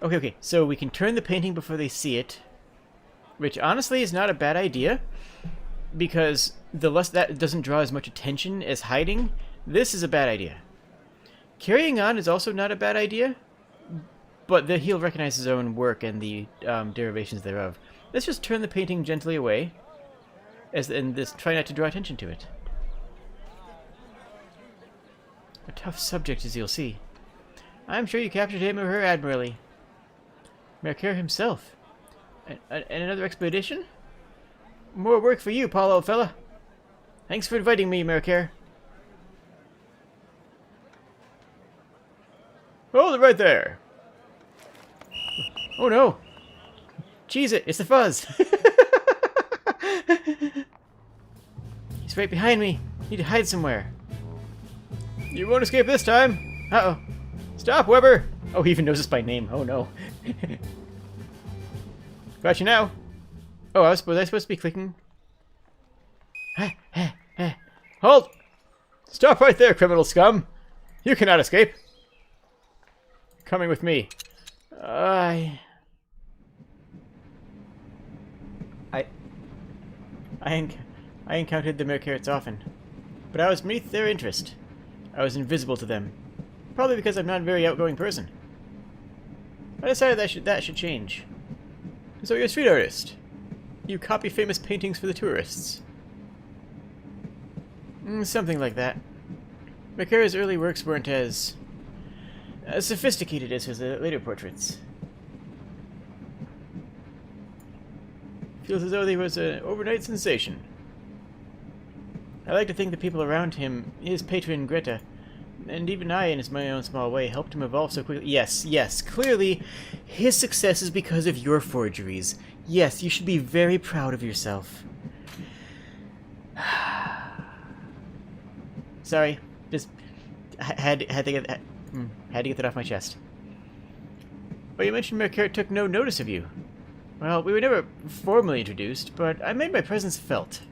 Okay. So we can turn the painting before they see it. Which, honestly, is not a bad idea. Because the less that doesn't draw as much attention as hiding, this is a bad idea. Carrying on is also not a bad idea. But he'll recognize his own work and the derivations thereof. Let's just turn the painting gently away. And this, try not to draw attention to it. A tough subject, as you'll see. I'm sure you captured him or her admirably. Mercurt himself. And another expedition? More work for you, Paul, old fella. Thanks for inviting me, Mercurt. Hold it right there. Oh no. Cheese it, it's the fuzz. He's right behind me. Need to hide somewhere. You won't escape this time. Uh-oh. Stop, Weber. Oh, he even knows us by name. Oh, no. Got you now. Oh, was I supposed to be clicking? Halt! Stop right there, criminal scum. You cannot escape. Coming with me. I encountered the Mercurts often, but I was beneath their interest. I was invisible to them, probably because I'm not a very outgoing person. I decided that should change. So you're a street artist. You copy famous paintings for the tourists. Something like that. Mercurt's early works weren't as sophisticated as his later portraits. Feels as though he was an overnight sensation. I like to think the people around him, his patron Greta, and even I, in my own small way, helped him evolve so quickly. Yes, clearly, his success is because of your forgeries. Yes, you should be very proud of yourself. Sorry, just had to get that off my chest. But you mentioned Mercurt took no notice of you. Well, we were never formally introduced, but I made my presence felt.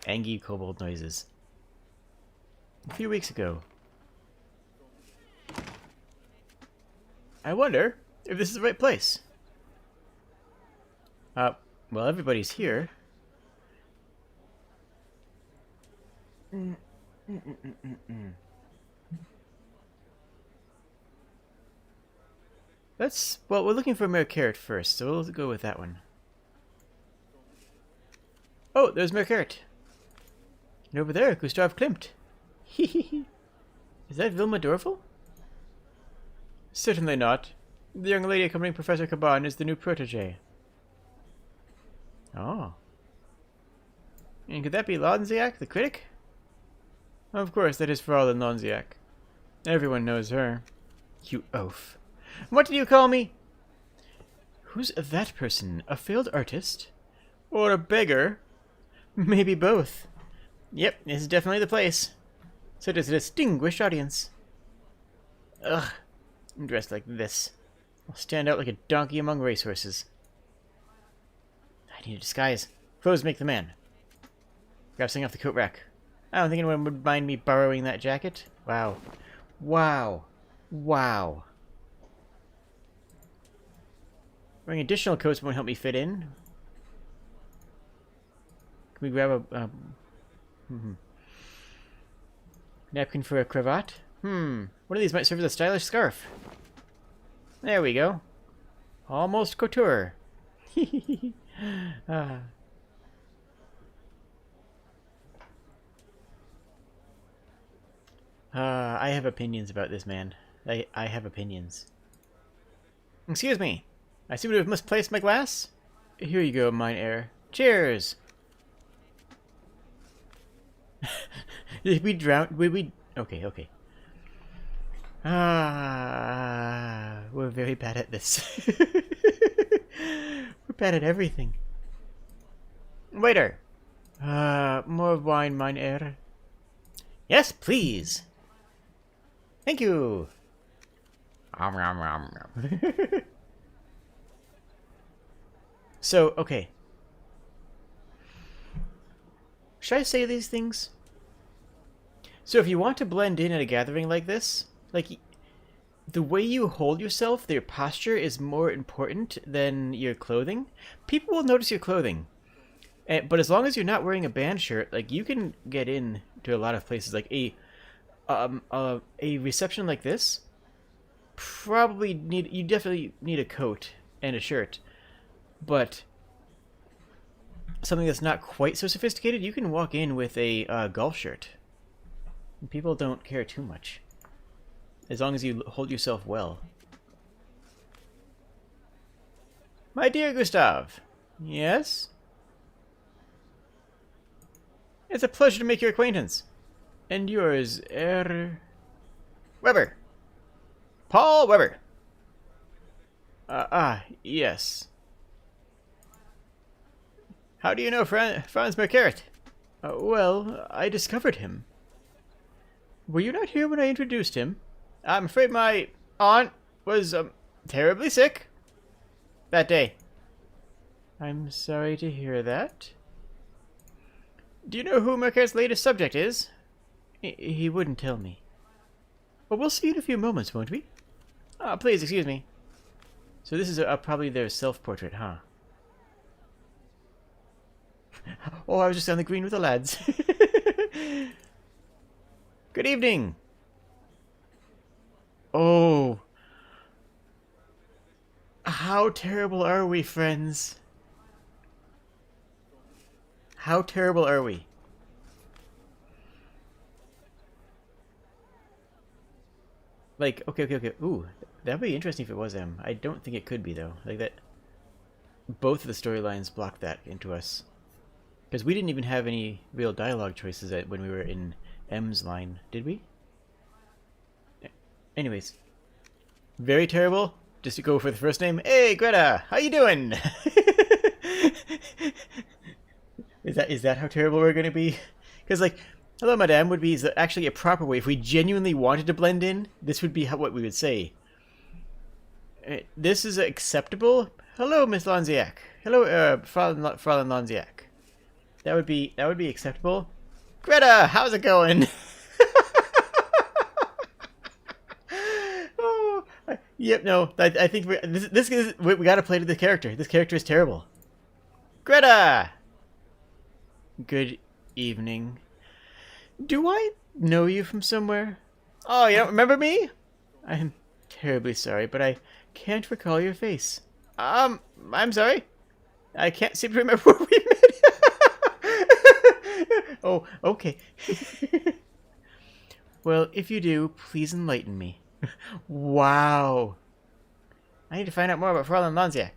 Angry kobold noises. A few weeks ago. I wonder if this is the right place. Well, everybody's here. Well, we're looking for Mercurt first, so we'll go with that one. Oh, there's Mercurt. And over there, Gustav Klimt. Hehehe. Is that Wilma Dorfel? Certainly not. The young lady accompanying Professor Caban is the new protege. Oh. And could that be Lonziak, the critic? Of course, that is Fraulein Lonziak. Everyone knows her. You oaf. What did you call me? Who's that person? A failed artist? Or a beggar? Maybe both. Yep, this is definitely the place. So does a distinguished audience. Ugh, I'm dressed like this. I'll stand out like a donkey among racehorses. I need a disguise. Clothes make the man. Grab something off the coat rack. I don't think anyone would mind me borrowing that jacket. Wow. Wow. Wow. Wearing additional coats won't help me fit in. Can we grab a... napkin for a cravat? One of these might serve as a stylish scarf. There we go. Almost couture. I have opinions about this man. I have opinions. Excuse me. I seem to have misplaced my glass. Here you go, mine air. Cheers! Did we drown? We... Okay, okay. We're very bad at this. We're bad at everything. Waiter! More wine, mine air. Yes, please! Thank you! So, okay. Should I say these things? So if you want to blend in at a gathering like this, like, the way you hold yourself, your posture is more important than your clothing. People will notice your clothing. But as long as you're not wearing a band shirt, like, you can get in to a lot of places. Like, a reception like this, you definitely need a coat and a shirt. But something that's not quite so sophisticated, you can walk in with a golf shirt. People don't care too much, as long as you hold yourself well. My dear Gustav. Yes? It's a pleasure to make your acquaintance. And yours, Weber. Paul Weber. Yes. How do you know Franz Mercaret? Well, I discovered him. Were you not here when I introduced him? I'm afraid my aunt was terribly sick that day. I'm sorry to hear that. Do you know who Mercaret's latest subject is? He wouldn't tell me. Well, we'll see in a few moments, won't we? Please, excuse me. So this is probably their self-portrait, huh? Oh, I was just on the green with the lads. Good evening. Oh. How terrible are we, friends? How terrible are we? Like, okay. Ooh, that'd be interesting if it was M. I don't think it could be, though. Like, that... Both of the storylines blocked that into us. Because we didn't even have any real dialogue choices when we were in M's line, did we? Anyways. Very terrible. Just to go for the first name. Hey, Greta! How you doing? Is that how terrible we're going to be? Because, like, hello, madame would be actually a proper way. If we genuinely wanted to blend in, this would be what we would say. This is acceptable. Hello, Miss Lonziak. Hello, Fräulein Lonziak. That would be acceptable. Greta, how's it going? Oh, yep, no. I think we gotta play to the character. This character is terrible. Greta. Good evening. Do I know you from somewhere? Oh, you don't remember me? I'm terribly sorry, but I can't recall your face. I'm sorry. I can't seem to remember where we met. Oh, okay. Well, if you do, please enlighten me. Wow. I need to find out more about Fräulein Lonziak.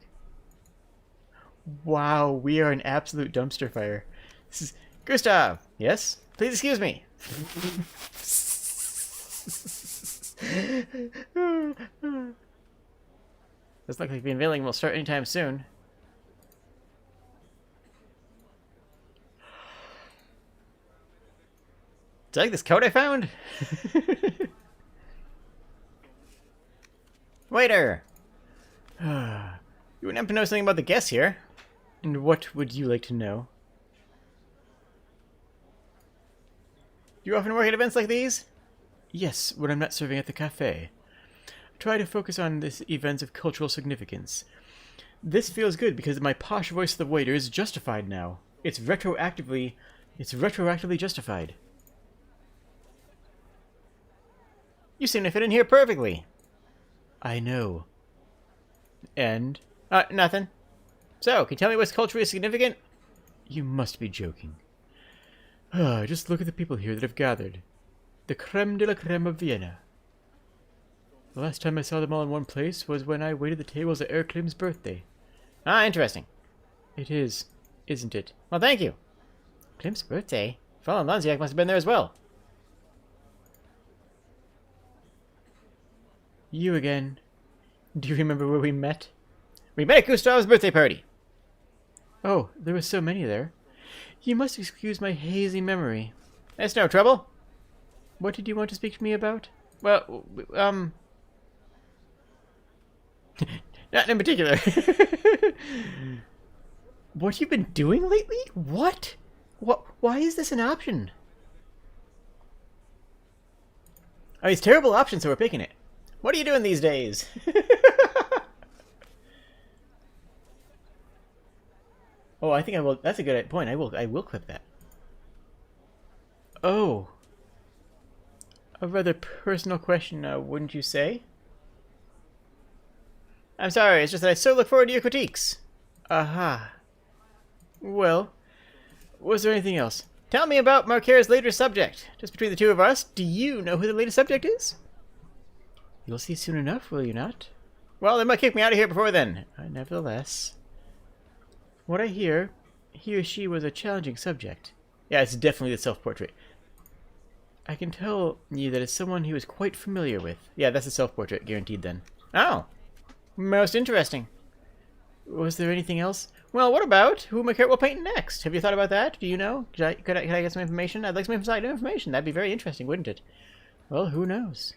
Wow, we are an absolute dumpster fire. This is... Gustav! Yes? Please excuse me. Doesn't look like the unveiling will start anytime soon. Do you like this coat I found? Waiter! You would have to know something about the guests here. And what would you like to know? Do you often work at events like these? Yes, when I'm not serving at the cafe. I try to focus on these events of cultural significance. This feels good because my posh voice of the waiter is justified now. It's retroactively justified. You seem to fit in here perfectly. I know. And? Nothing. So, can you tell me what's culturally significant? You must be joking. Just look at the people here that have gathered. The creme de la creme of Vienna. The last time I saw them all in one place was when I waited the tables at Eric Klim's birthday. Interesting. It is, isn't it? Well, thank you. Klim's birthday? Fräulein Lonziak must have been there as well. You again. Do you remember where we met? We met at Gustav's birthday party. Oh, there were so many there. You must excuse my hazy memory. That's no trouble. What did you want to speak to me about? Well, not in particular. What you been doing lately? What? Why is this an option? Oh, it's terrible option, so we're picking it. What are you doing these days? Oh, I think I will. That's a good point. I will clip that. Oh. A rather personal question, wouldn't you say? I'm sorry, it's just that I so look forward to your critiques. Aha. Well, was there anything else? Tell me about Marquer's later subject. Just between the two of us, do you know who the latest subject is? You'll see soon enough, will you not? Well, they might kick me out of here before then. Nevertheless. What I hear, he or she was a challenging subject. Yeah, it's definitely the self-portrait. I can tell you that it's someone he was quite familiar with. Yeah, that's a self-portrait, guaranteed then. Oh, most interesting. Was there anything else? Well, what about who Marquer will paint next? Have you thought about that? Do you know? Could I get some information? I'd like some inside information. That'd be very interesting, wouldn't it? Well, who knows?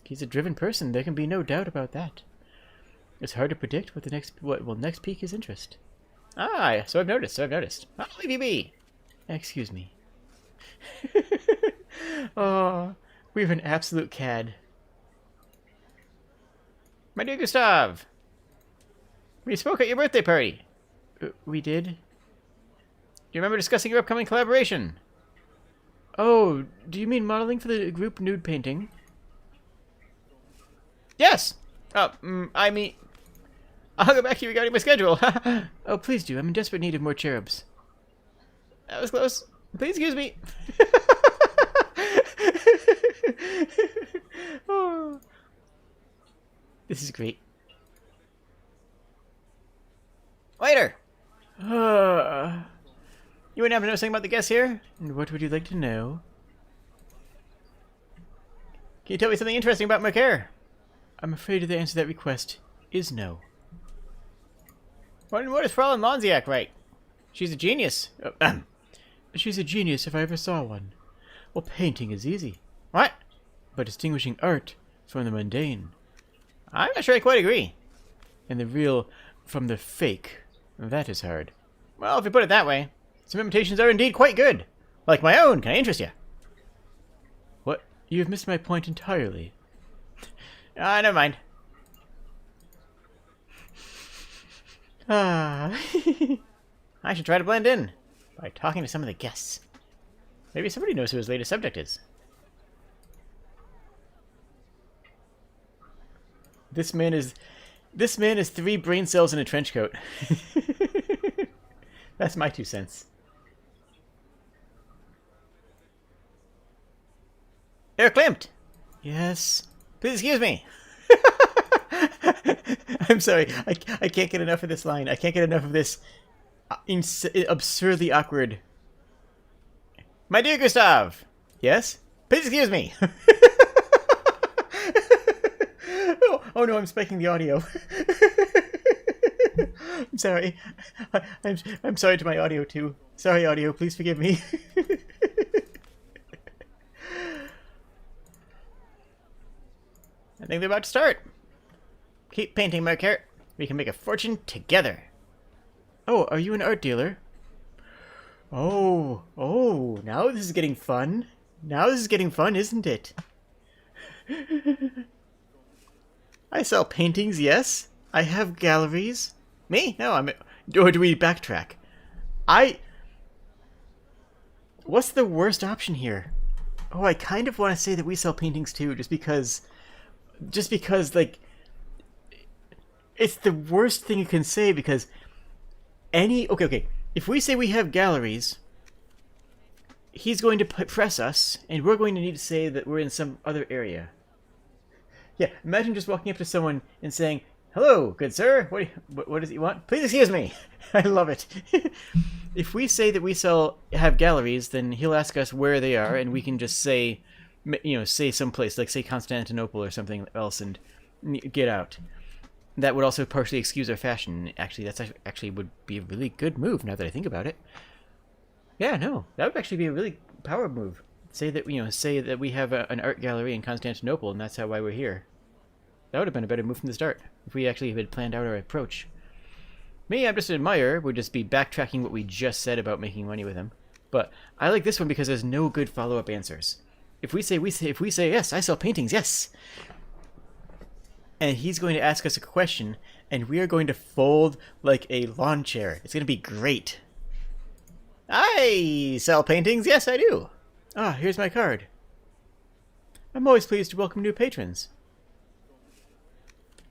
He's a driven person. There can be no doubt about that. It's hard to predict what will next pique his interest. So I've noticed. I'll leave you be. Excuse me. Oh, we have an absolute cad. My dear Gustav, we spoke at your birthday party. We did? Do you remember discussing your upcoming collaboration? Oh, do you mean modeling for the group nude painting? Yes! I mean... I'll go back to you regarding my schedule. Oh, please do. I'm in desperate need of more cherubs. That was close. Please excuse me. Oh. This is great. Waiter! You wouldn't happen to know something about the guests here? And what would you like to know? Can you tell me something interesting about Marquer? I'm afraid the answer to that request is no. What does Fräulein Lonziak write? She's a genius. She's a genius if I ever saw one. Well, painting is easy. What? But distinguishing art from the mundane. I'm not sure I quite agree. And the real from the fake, that is hard. Well, if you put it that way, some imitations are indeed quite good. Like my own. Can I interest you? What? You have missed my point entirely. Never mind. I should try to blend in by talking to some of the guests. Maybe somebody knows who his latest subject is. This man is 3 brain cells in a trench coat. That's my 2 cents. Herr Klimt! Yes? Please excuse me. I'm sorry. I can't get enough of this line. I can't get enough of this absurdly awkward. My dear Gustav. Yes? Please excuse me. Oh no, I'm spiking the audio. I'm sorry. I'm sorry to my audio too. Sorry, audio. Please forgive me. I think they're about to start. Keep painting, Marquer. We can make a fortune together. Oh, are you an art dealer? Oh, oh, now this is getting fun. Now this is getting fun, isn't it? I sell paintings, yes. I have galleries. Me? No, or do we backtrack? What's the worst option here? Oh, I kind of want to say that we sell paintings too, just because, like, it's the worst thing you can say because okay. If we say we have galleries, he's going to press us, and we're going to need to say that we're in some other area. Yeah, imagine just walking up to someone and saying, "Hello, good sir. What does he want? Please excuse me." I love it. If we say that we have galleries, then he'll ask us where they are, and we can just say, say someplace, like say Constantinople or something else, and get out. That would also partially excuse our fashion. Actually, that's actually would be a really good move now that I think about it. Yeah, no, that would actually be a really power move. Say that we have an art gallery in Constantinople, and that's why we're here. That would have been a better move from the start if we actually had planned out our approach. Me, I'm just an admirer. Would just be backtracking what we just said about making money with him. But I like this one because there's no good follow-up answers. If we say yes, I sell paintings, yes. And he's going to ask us a question, and we are going to fold like a lawn chair. It's going to be great. I sell paintings, yes I do. Ah, here's my card. I'm always pleased to welcome new patrons.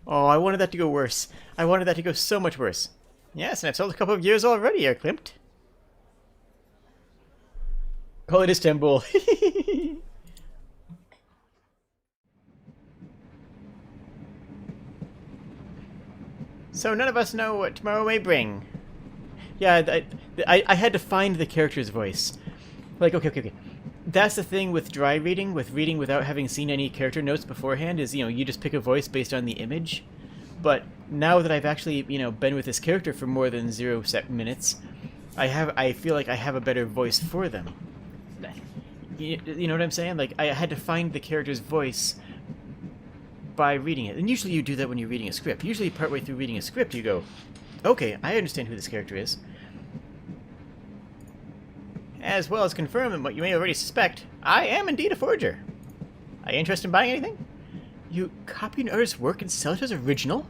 Oh, I wanted that to go worse. I wanted that to go so much worse. Yes, and I've sold a couple of years already, Herr Klimt. Call it Istanbul. So none of us know what tomorrow may bring. Yeah, I had to find the character's voice. Like, okay. That's the thing with dry reading, with reading without having seen any character notes beforehand, is, you just pick a voice based on the image. But now that I've actually, been with this character for more than 0 minutes, I feel like I have a better voice for them. You know what I'm saying? Like, I had to find the character's voice by reading it. And usually you do that when you're reading a script. Usually partway through reading a script you go, okay, I understand who this character is. As well as confirm what you may already suspect, I am indeed a forger. Are you interested in buying anything? You copy an artist's work and sell it as original?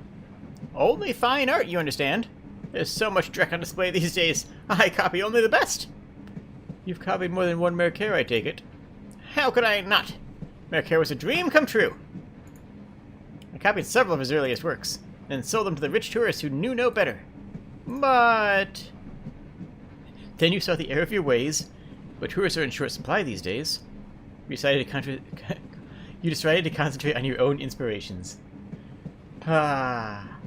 Only fine art, you understand. There's so much dreck on display these days. I copy only the best. You've copied more than one Mercure, I take it. How could I not? Mercure was a dream come true. I copied several of his earliest works, then sold them to the rich tourists who knew no better. But then you saw the error of your ways, but tourists are in short supply these days. You decided to concentrate on your own inspirations. Ah.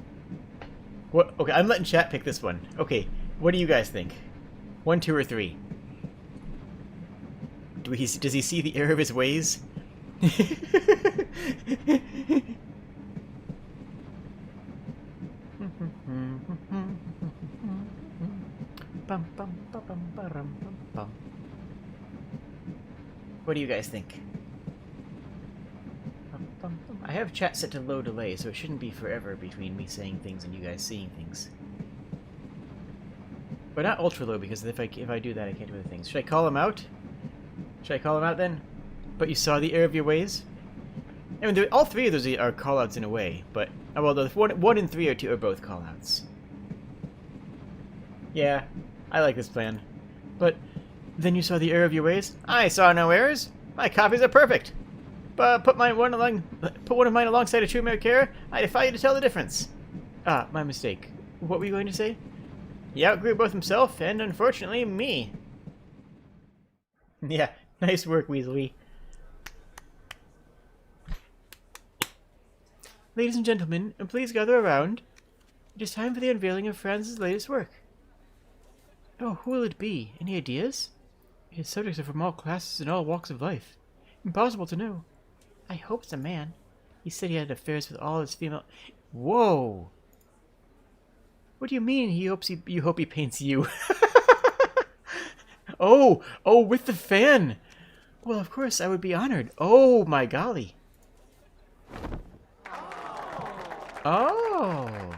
What? Okay, I'm letting chat pick this one. Okay, what do you guys think? 1, 2, or 3? Does he see the error of his ways? What do you guys think? I have chat set to low delay, so it shouldn't be forever between me saying things and you guys seeing things. But not ultra low, because if I do that, I can't do other things. Should I call him out? Should I call him out then? But you saw the error of your ways? I mean, all 3 of those are callouts in a way, but well, the 1 and 3 are both callouts. Yeah, I like this plan. But then you saw the error of your ways? I saw no errors. My copies are perfect. But put one of mine alongside a true Mercure. I defy you to tell the difference. Ah, my mistake. What were you going to say? He outgrew both himself and, unfortunately, me. Yeah, nice work, Weasley. Ladies and gentlemen, please gather around. It is time for the unveiling of Franz's latest work. Oh, who will it be? Any ideas? His subjects are from all classes and all walks of life. Impossible to know. I hope it's a man. He said he had affairs with all his female... Whoa! What do you mean you hope he paints you? Oh, with the fan! Well, of course, I would be honored. Oh, my golly. Oh.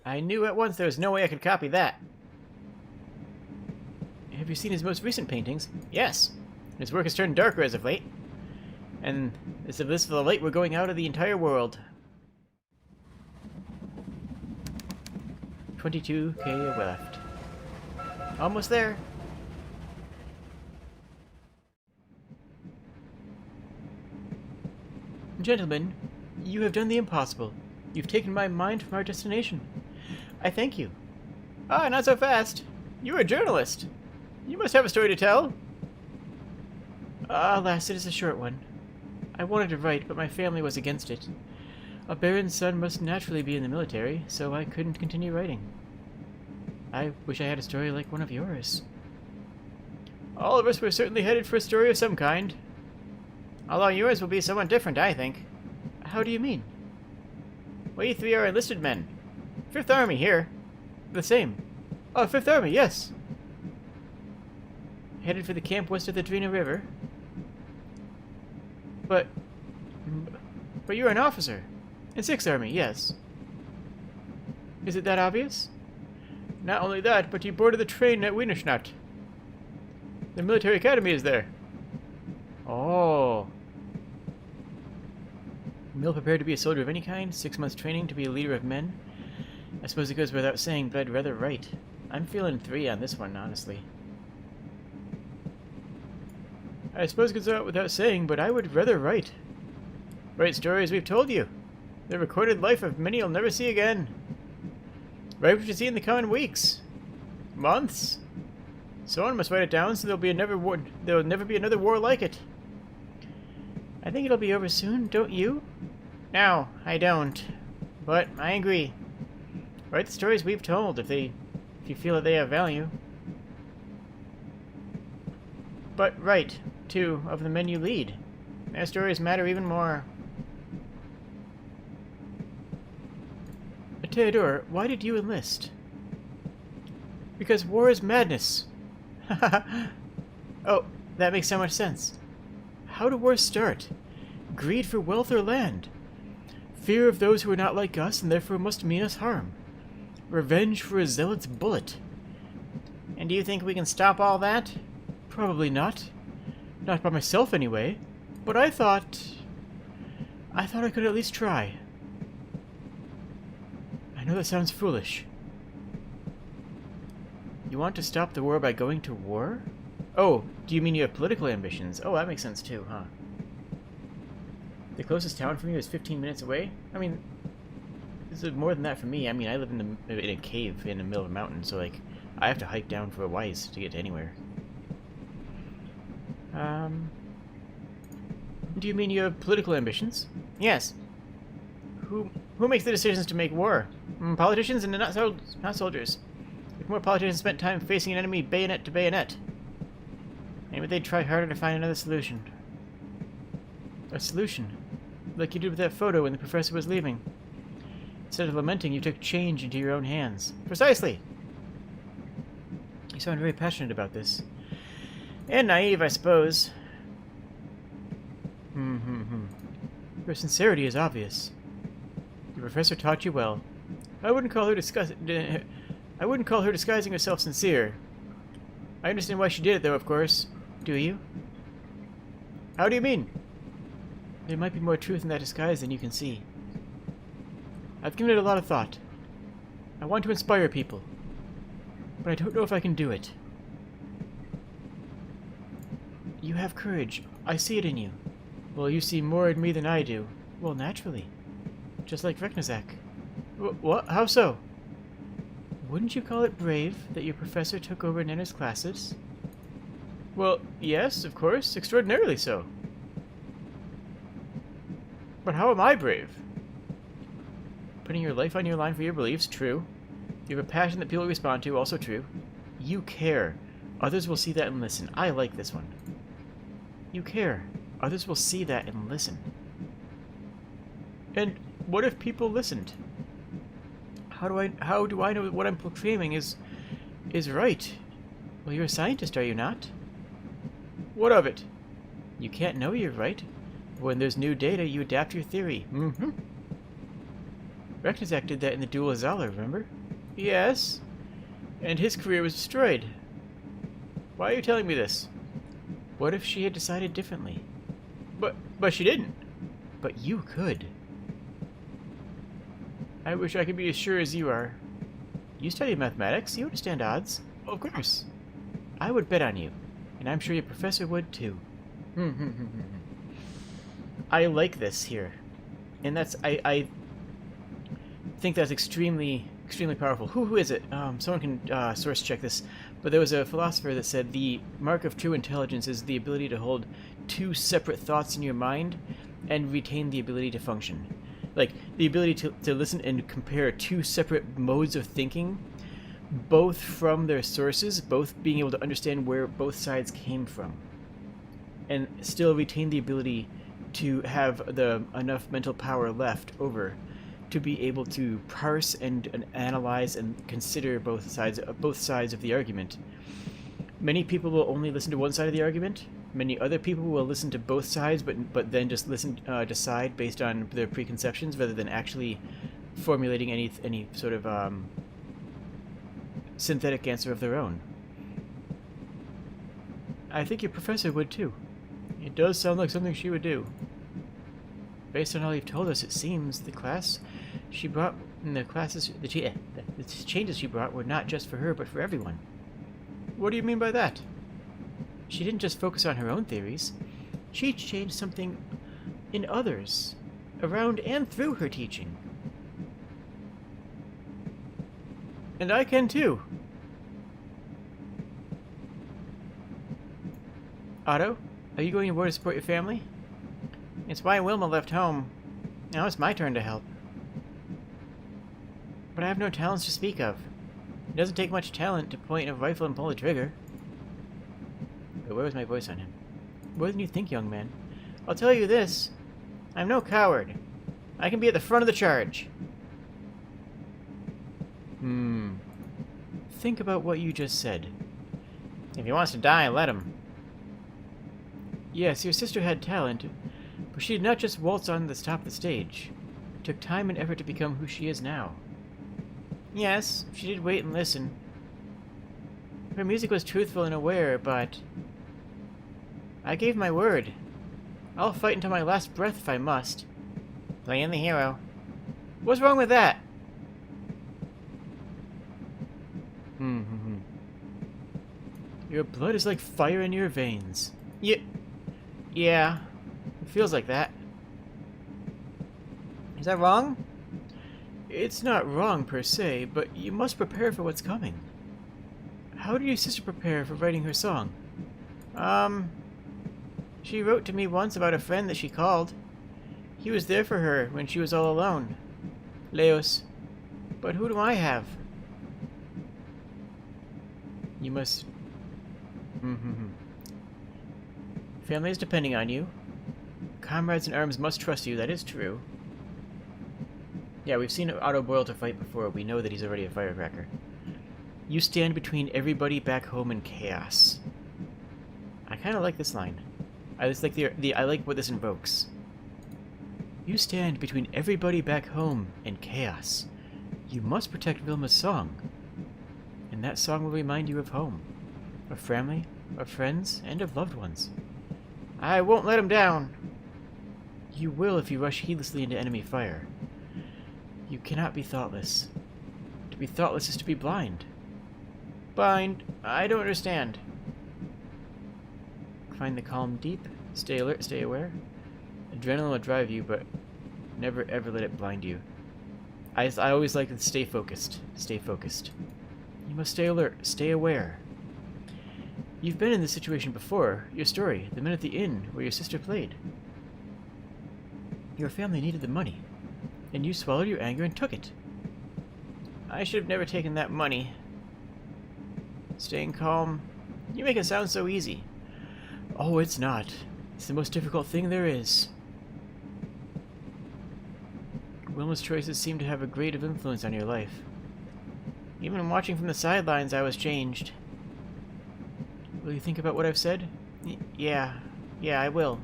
I knew at once there was no way I could copy that. Have you seen his most recent paintings? Yes. His work has turned darker as of late. And as of this for the light, we're going out of the entire world. 22k left. Almost there. Gentlemen, you have done the impossible. You've taken my mind from our destination. I thank you. Ah, not so fast. You're a journalist. You must have a story to tell. Alas, it is a short one. I wanted to write, but my family was against it. A baron's son must naturally be in the military, so I couldn't continue writing. I wish I had a story like one of yours. All of us were certainly headed for a story of some kind. Although yours will be somewhat different, I think. How do you mean? We three are enlisted men. Fifth Army here. The same. Oh, Fifth Army, yes. Headed for the camp west of the Drina River. But you're an officer. In Sixth Army, yes. Is it that obvious? Not only that, but you boarded the train at Wienerschnatt. The military academy is there. Oh. Mill prepared to be a soldier of any kind, 6 months training to be a leader of men. I suppose it goes without saying, but I'd rather write. I'm feeling 3 on this one, honestly. I suppose it goes out without saying, but I would rather write. Write stories we've told you. The recorded life of many you'll never see again. Write what you see in the coming weeks. Months. Someone must write it down so there'll never be another war like it. I think it'll be over soon, don't you? No, I don't. But I agree. Write the stories we've told if you feel that they have value. But write, too, of the men you lead. Their stories matter even more. Theodore, why did you enlist? Because war is madness. Oh, that makes so much sense. How do wars start? Greed for wealth or land. Fear of those who are not like us and therefore must mean us harm. Revenge for a zealot's bullet. And do you think we can stop all that? Probably not. Not by myself, anyway. But I thought I could at least try. I know that sounds foolish. You want to stop the war by going to war? Oh, do you mean you have political ambitions? Oh, that makes sense too, huh? The closest town from you is 15 minutes away? I mean, this is more than that for me. I mean, I live in a cave in the middle of a mountain, so, like, I have to hike down for a ways to get to anywhere. Do you mean you have political ambitions? Yes. Who makes the decisions to make war? Politicians and not soldiers. If more politicians spent time facing an enemy bayonet to bayonet, maybe they'd try harder to find another solution. A solution? Like you did with that photo when the professor was leaving. Instead of lamenting, you took change into your own hands. Precisely! You sound very passionate about this. And naive, I suppose. Your sincerity is obvious. The professor taught you well. I wouldn't call her disguising herself sincere. I understand why she did it, though, of course. Do you? How do you mean? There might be more truth in that disguise than you can see. I've given it a lot of thought. I want to inspire people. But I don't know if I can do it. You have courage. I see it in you. Well, you see more in me than I do. Well, naturally. Just like Veknazak. What? How so? Wouldn't you call it brave that your professor took over Nenner's classes? Well, yes, of course. Extraordinarily so. But how am I brave? Putting your life on your line for your beliefs, true. You have a passion that people respond to, also true. You care. Others will see that and listen. I like this one. You care. Others will see that and listen. And what if people listened? How do I know what I'm proclaiming is right? Well, you're a scientist, are you not? What of it? You can't know you're right. When there's new data, you adapt your theory. Reknazak did that in the duel with Zala, remember? Yes. And his career was destroyed. Why are you telling me this? What if she had decided differently? But she didn't. But you could. I wish I could be as sure as you are. You study mathematics. You understand odds. Of course. I would bet on you. And I'm sure your professor would too. I like this here. And that's... I think that's extremely powerful. Who is it? Someone can source check this. But there was a philosopher that said the mark of true intelligence is the ability to hold two separate thoughts in your mind and retain the ability to function. Like, the ability to listen and compare two separate modes of thinking, both from their sources, both being able to understand where both sides came from, and still retain the ability to have enough mental power left over to be able to parse and analyze and consider both sides of the argument. Many people will only listen to one side of the argument. Many other people will listen to both sides, but then just decide based on their preconceptions rather than actually formulating any sort of synthetic answer of their own. I think your professor would too. It does sound like something she would do. Based on all you've told us, it seems the class she brought, the changes she brought were not just for her, but for everyone. What do you mean by that? She didn't just focus on her own theories. She changed something in others, around and through her teaching. And I can too. Otto, are you going aboard to support your family? It's why Wilma left home. Now it's my turn to help. But I have no talents to speak of. It doesn't take much talent to point a rifle and pull a trigger. But where was my voice on him? More than you think, young man. I'll tell you this. I'm no coward. I can be at the front of the charge. Think about what you just said. If he wants to die, let him. Yes, your sister had talent, but she did not just waltz on the top of the stage. It took time and effort to become who she is now. Yes, she did wait and listen. Her music was truthful and aware, but... I gave my word. I'll fight until my last breath if I must. Playing the hero. What's wrong with that? Your blood is like fire in your veins. Yeah. It feels like that. Is that wrong? It's not wrong per se, but you must prepare for what's coming. How did your sister prepare for writing her song? She wrote to me once about a friend that she called. He was there for her when she was all alone. Leos. But who do I have? You must... Family is depending on you. Comrades in arms must trust you, that is true. Yeah, we've seen Otto Boyle fight before. We know that he's already a firecracker. You stand between everybody back home and chaos. I kind of like this line. I just like I like what this invokes. You stand between everybody back home and chaos. You must protect Vilma's song. And that song will remind you of home, of family, of friends, and of loved ones. I won't let him down. You will if you rush heedlessly into enemy fire. You cannot be thoughtless. To be thoughtless is to be blind. Blind? I don't understand. Find the calm deep. Stay alert, stay aware. Adrenaline will drive you, but never ever let it blind you. I always like to stay focused. Stay focused. You must stay alert, stay aware. You've been in this situation before. Your story, the men at the inn where your sister played. Your family needed the money, and you swallowed your anger and took it. I should have never taken that money. Staying calm. You make it sound so easy. Oh, it's not. It's the most difficult thing there is. Wilma's choices seem to have a great influence on your life. Even watching from the sidelines, I was changed. Will you think about what I've said? Yeah, I will.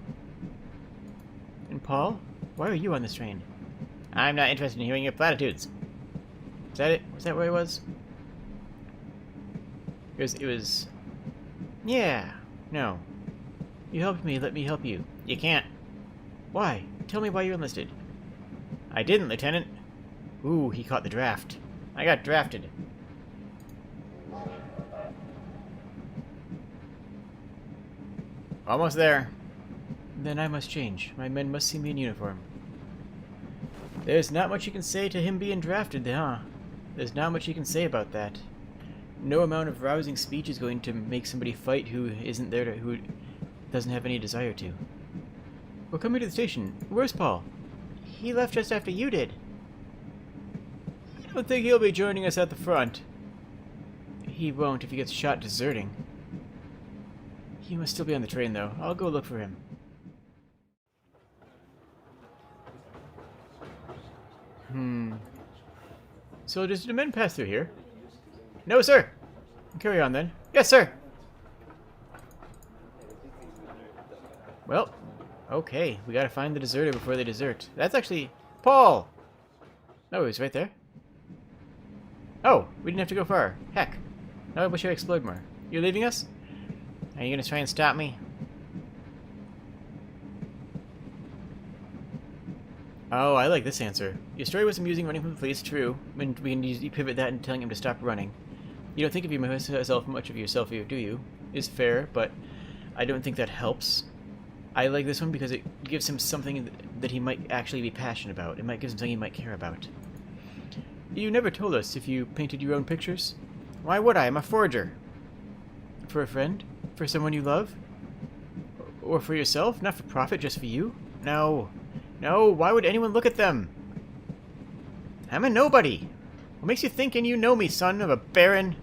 And Paul? Why are you on this train? I'm not interested in hearing your platitudes. Is that it? Was that where he was? It was... Yeah. No. You helped me, let me help you. You can't. Why? Tell me why you enlisted. I didn't, Lieutenant. Ooh, he caught the draft. I got drafted. Almost there. Then I must change. My men must see me in uniform. There's not much you can say to him being drafted, huh? There's not much you can say about that. No amount of rousing speech is going to make somebody fight who isn't there to, who doesn't have any desire to. We're coming to the station. Where's Paul? He left just after you did. I don't think he'll be joining us at the front. He won't if he gets shot deserting. He must still be on the train, though. I'll go look for him. Soldiers, do men pass through here? No, sir. Carry on, then. Yes, sir. Well, okay. We gotta find the deserter before they desert. That's actually... Paul! Oh, he's right there. Oh, we didn't have to go far. Heck. Now I wish I explored more. You're leaving us? Are you gonna try and stop me? Oh, I like this answer. Your story was amusing running from the police, true. When we can you pivot that into telling him to stop running. You don't think of yourself much of yourself, do you? Is fair, but I don't think that helps. I like this one because it gives him something that he might actually be passionate about. It might give him something he might care about. You never told us if you painted your own pictures. Why would I? I'm a forger. For a friend? For someone you love? Or for yourself? Not for profit, just for you? No. No, why would anyone look at them? I'm a nobody. What makes you think you know me, son of a baron?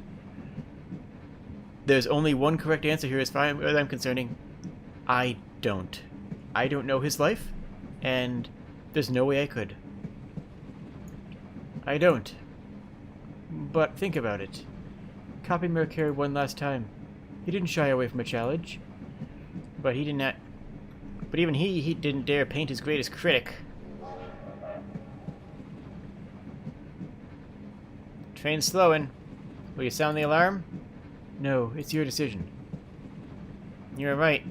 There's only one correct answer here as far as I'm concerning. I don't. I don't know his life, and there's no way I could. I don't. But think about it. Copymer carried one last time. He didn't shy away from a challenge. But he did not... But even he didn't dare paint his greatest critic. Train's slowing. Will you sound the alarm? No, it's your decision. You're right.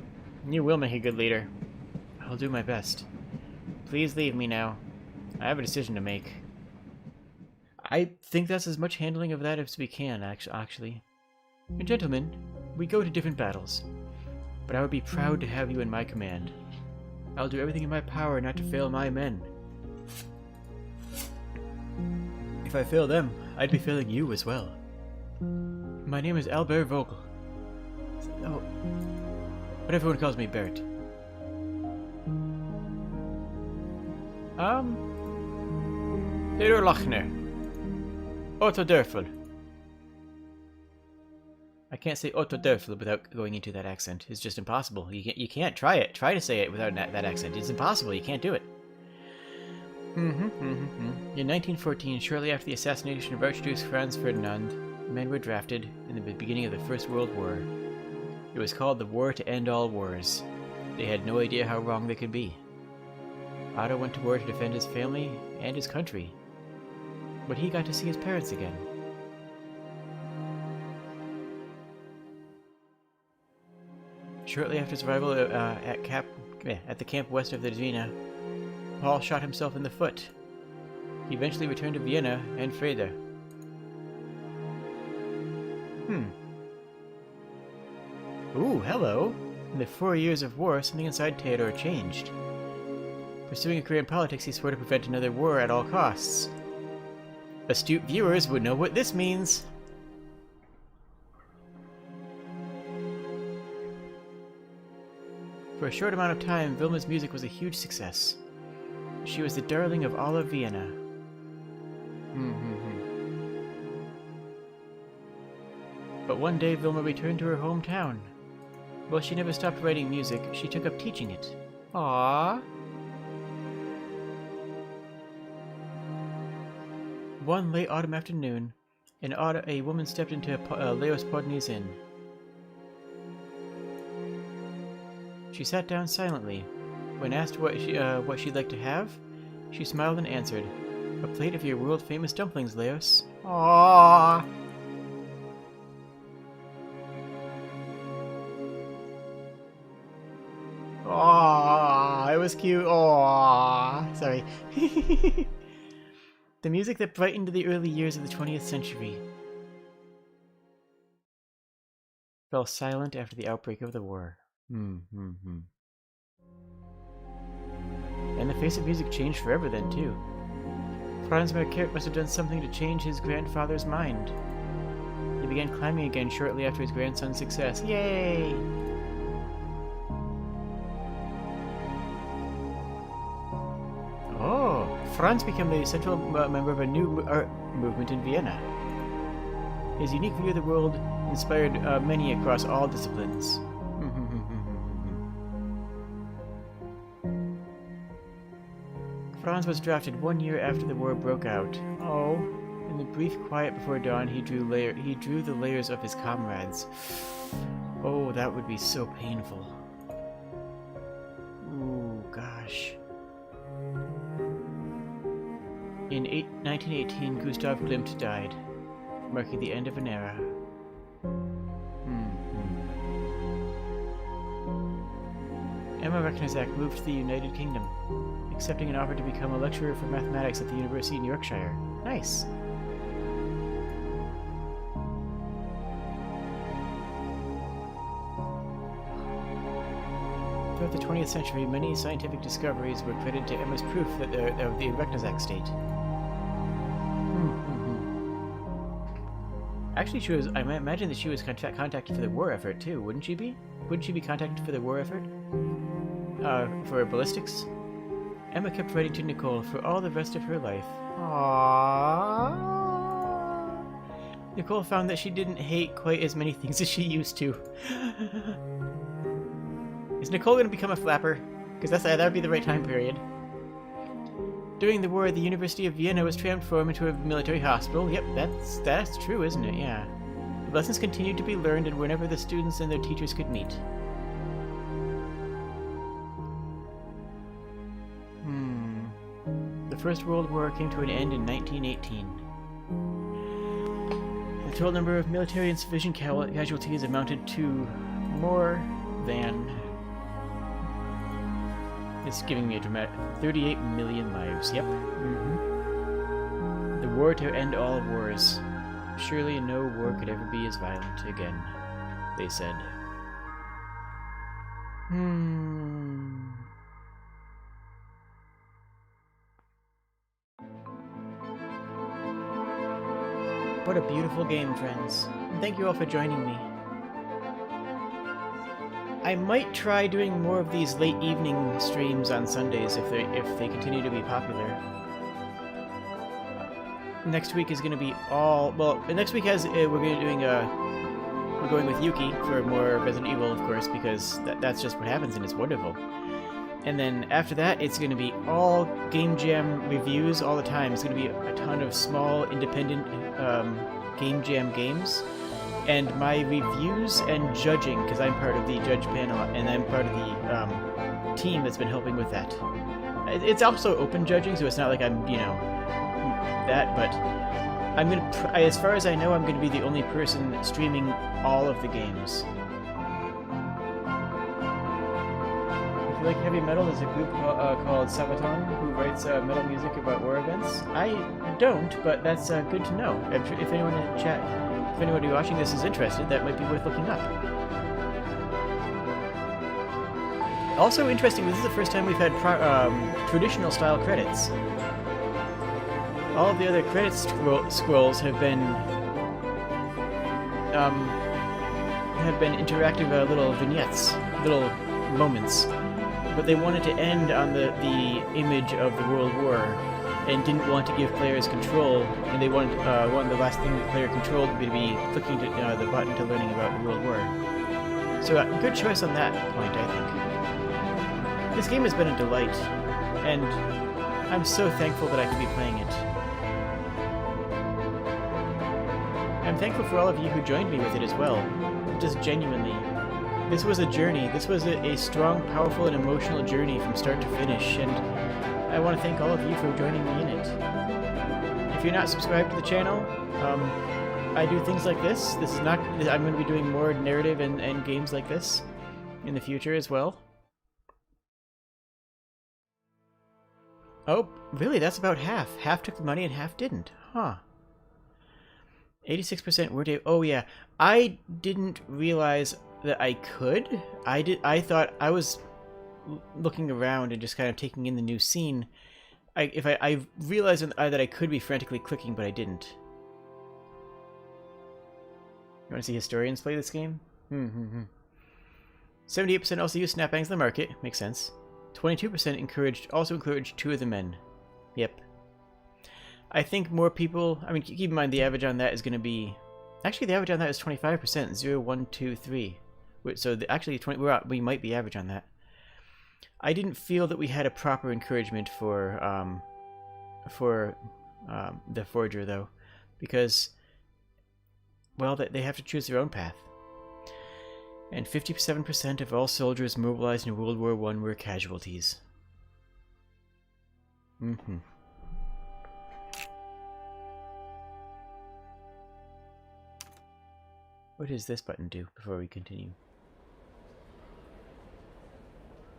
You will make a good leader. I'll do my best. Please leave me now. I have a decision to make. I think that's as much handling of that as we can, actually. Gentlemen, we go to different battles. But I would be proud to have you in my command. I'll do everything in my power not to fail my men. If I fail them, I'd be failing you as well. My name is Albert Vogel. Oh, but everyone calls me Bert. Lachner. Otto Derfel. I can't say Otto Derfel without going into that accent. It's just impossible. You can't try it. Try to say it without that accent. It's impossible. You can't do it. In 1914, shortly after the assassination of Archduke Franz Ferdinand, men were drafted in the beginning of the First World War. It was called the War to End All Wars. They had no idea how wrong they could be. Otto went to war to defend his family and his country. But he got to see his parents again. Shortly after his arrival at the camp west of the Dvina, Paul shot himself in the foot. He eventually returned to Vienna and Freda. Ooh, hello! In the 4 years of war, something inside Theodore changed. Pursuing a career in politics, he swore to prevent another war at all costs. Astute viewers would know what this means. For a short amount of time, Wilma's music was a huge success. She was the darling of all of Vienna. But one day, Wilma returned to her hometown. While she never stopped writing music, she took up teaching it. Aww. One late autumn afternoon, a woman stepped into Leos Podny's inn. She sat down silently. When asked what she'd like to have, She smiled and answered, "A plate of your world-famous dumplings, Leos." Aww. Aww, it was cute. Aww. Sorry. The music that brightened the early years of the 20th century fell silent after the outbreak of the war. And the face of music changed forever then, too. Franz Marquette must have done something to change his grandfather's mind. He began climbing again shortly after his grandson's success. Yay! Oh, Franz became the central member of a new art movement in Vienna. His unique view of the world inspired many across all disciplines. Franz was drafted 1 year after the war broke out. Oh, in the brief quiet before dawn, he drew the layers of his comrades. Oh, that would be so painful. Ooh, gosh. In 1918, Gustav Klimt died, marking the end of an era. Emma Recknerzak moved to the United Kingdom, accepting an offer to become a lecturer for mathematics at the University in Yorkshire. Nice! Throughout the 20th century, many scientific discoveries were credited to Emma's proof that of the Recknerzak state. Actually, I might imagine that she was contacted for the war effort, too, wouldn't she be? Wouldn't she be contacted for the war effort? For ballistics? Emma kept writing to Nicole for all the rest of her life. Aww. Nicole found that she didn't hate quite as many things as she used to. Is Nicole going to become a flapper? Because that would be the right time period. During the war, the University of Vienna was transformed into a military hospital. Yep, that's true, isn't it? Yeah. The lessons continued to be learned and whenever the students and their teachers could meet. The First World War came to an end in 1918. The total number of military and civilian casualties amounted to more than... It's giving me a dramatic... 38 million lives, yep. The war to end all wars. Surely no war could ever be as violent again, they said. What a beautiful game, friends. And thank you all for joining me. I might try doing more of these late evening streams on Sundays if they continue to be popular. Next week is going to be all... Well, next week we're going with Yuki for more Resident Evil, of course, because that's just what happens and it's wonderful. And then after that, it's going to be all Game Jam reviews all the time. It's going to be a ton of small, independent Game Jam games. And my reviews and judging, because I'm part of the judge panel, and I'm part of the team that's been helping with that. It's also open judging, so it's not like I'm, that, but I'm gonna, as far as I know, I'm going to be the only person streaming all of the games. If you like heavy metal, there's a group called Sabaton who writes metal music about war events. I don't, but that's good to know. If anyone in the chat... If anybody watching this is interested, that might be worth looking up. Also interesting, this is the first time we've had traditional style credits. All of the other credits scrolls have been interactive little vignettes, little moments. But they wanted to end on the image of the World War, and didn't want to give players control, and they wanted the last thing the player controlled would be clicking to, the button to learning about the World War. So good choice on that point, I think. This game has been a delight, and I'm so thankful that I can be playing it. I'm thankful for all of you who joined me with it as well, just genuinely. This was a journey. This was a strong, powerful, and emotional journey from start to finish, and I want to thank all of you for joining me in it. If you're not subscribed to the channel, I do things like this. This is not... I'm going to be doing more narrative and games like this in the future as well. Oh, really? That's about half. Half took the money and half didn't. Huh. 86% were to... Oh, yeah. I didn't realize that I could. I thought I was looking around and just kind of taking in the new scene. I realized that I could be frantically clicking, but I didn't. You want to see historians play this game? 78% also use snapbangs in the market. Makes sense. 22% also encouraged 2 of the men. Yep. I think more people... I mean, keep in mind the average on that is going to be... Actually, the average on that is 25%. 0, 1, 2, 3. So actually, we might be average on that. I didn't feel that we had a proper encouragement for the Forger, though. Because, well, they have to choose their own path. And 57% of all soldiers mobilized in World War I were casualties. What does this button do before we continue?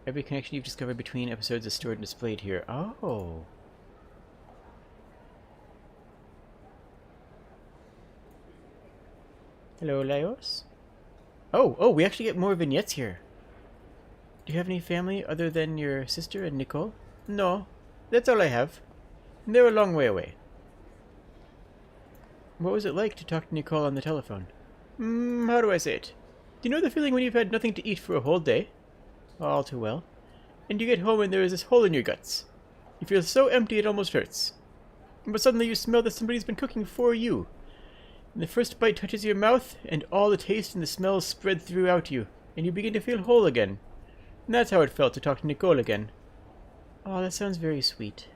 Every connection you've discovered between episodes is stored and displayed here. Oh! Hello, Laos? Oh, we actually get more vignettes here. Do you have any family other than your sister and Nicole? No, that's all I have. They're a long way away. What was it like to talk to Nicole on the telephone? How do I say it? Do you know the feeling when you've had nothing to eat for a whole day? All too well. And you get home and there is this hole in your guts. You feel so empty it almost hurts. But suddenly you smell that somebody's been cooking for you. And the first bite touches your mouth, and all the taste and the smells spread throughout you, and you begin to feel whole again. And that's how it felt to talk to Nicole again. Oh, that sounds very sweet.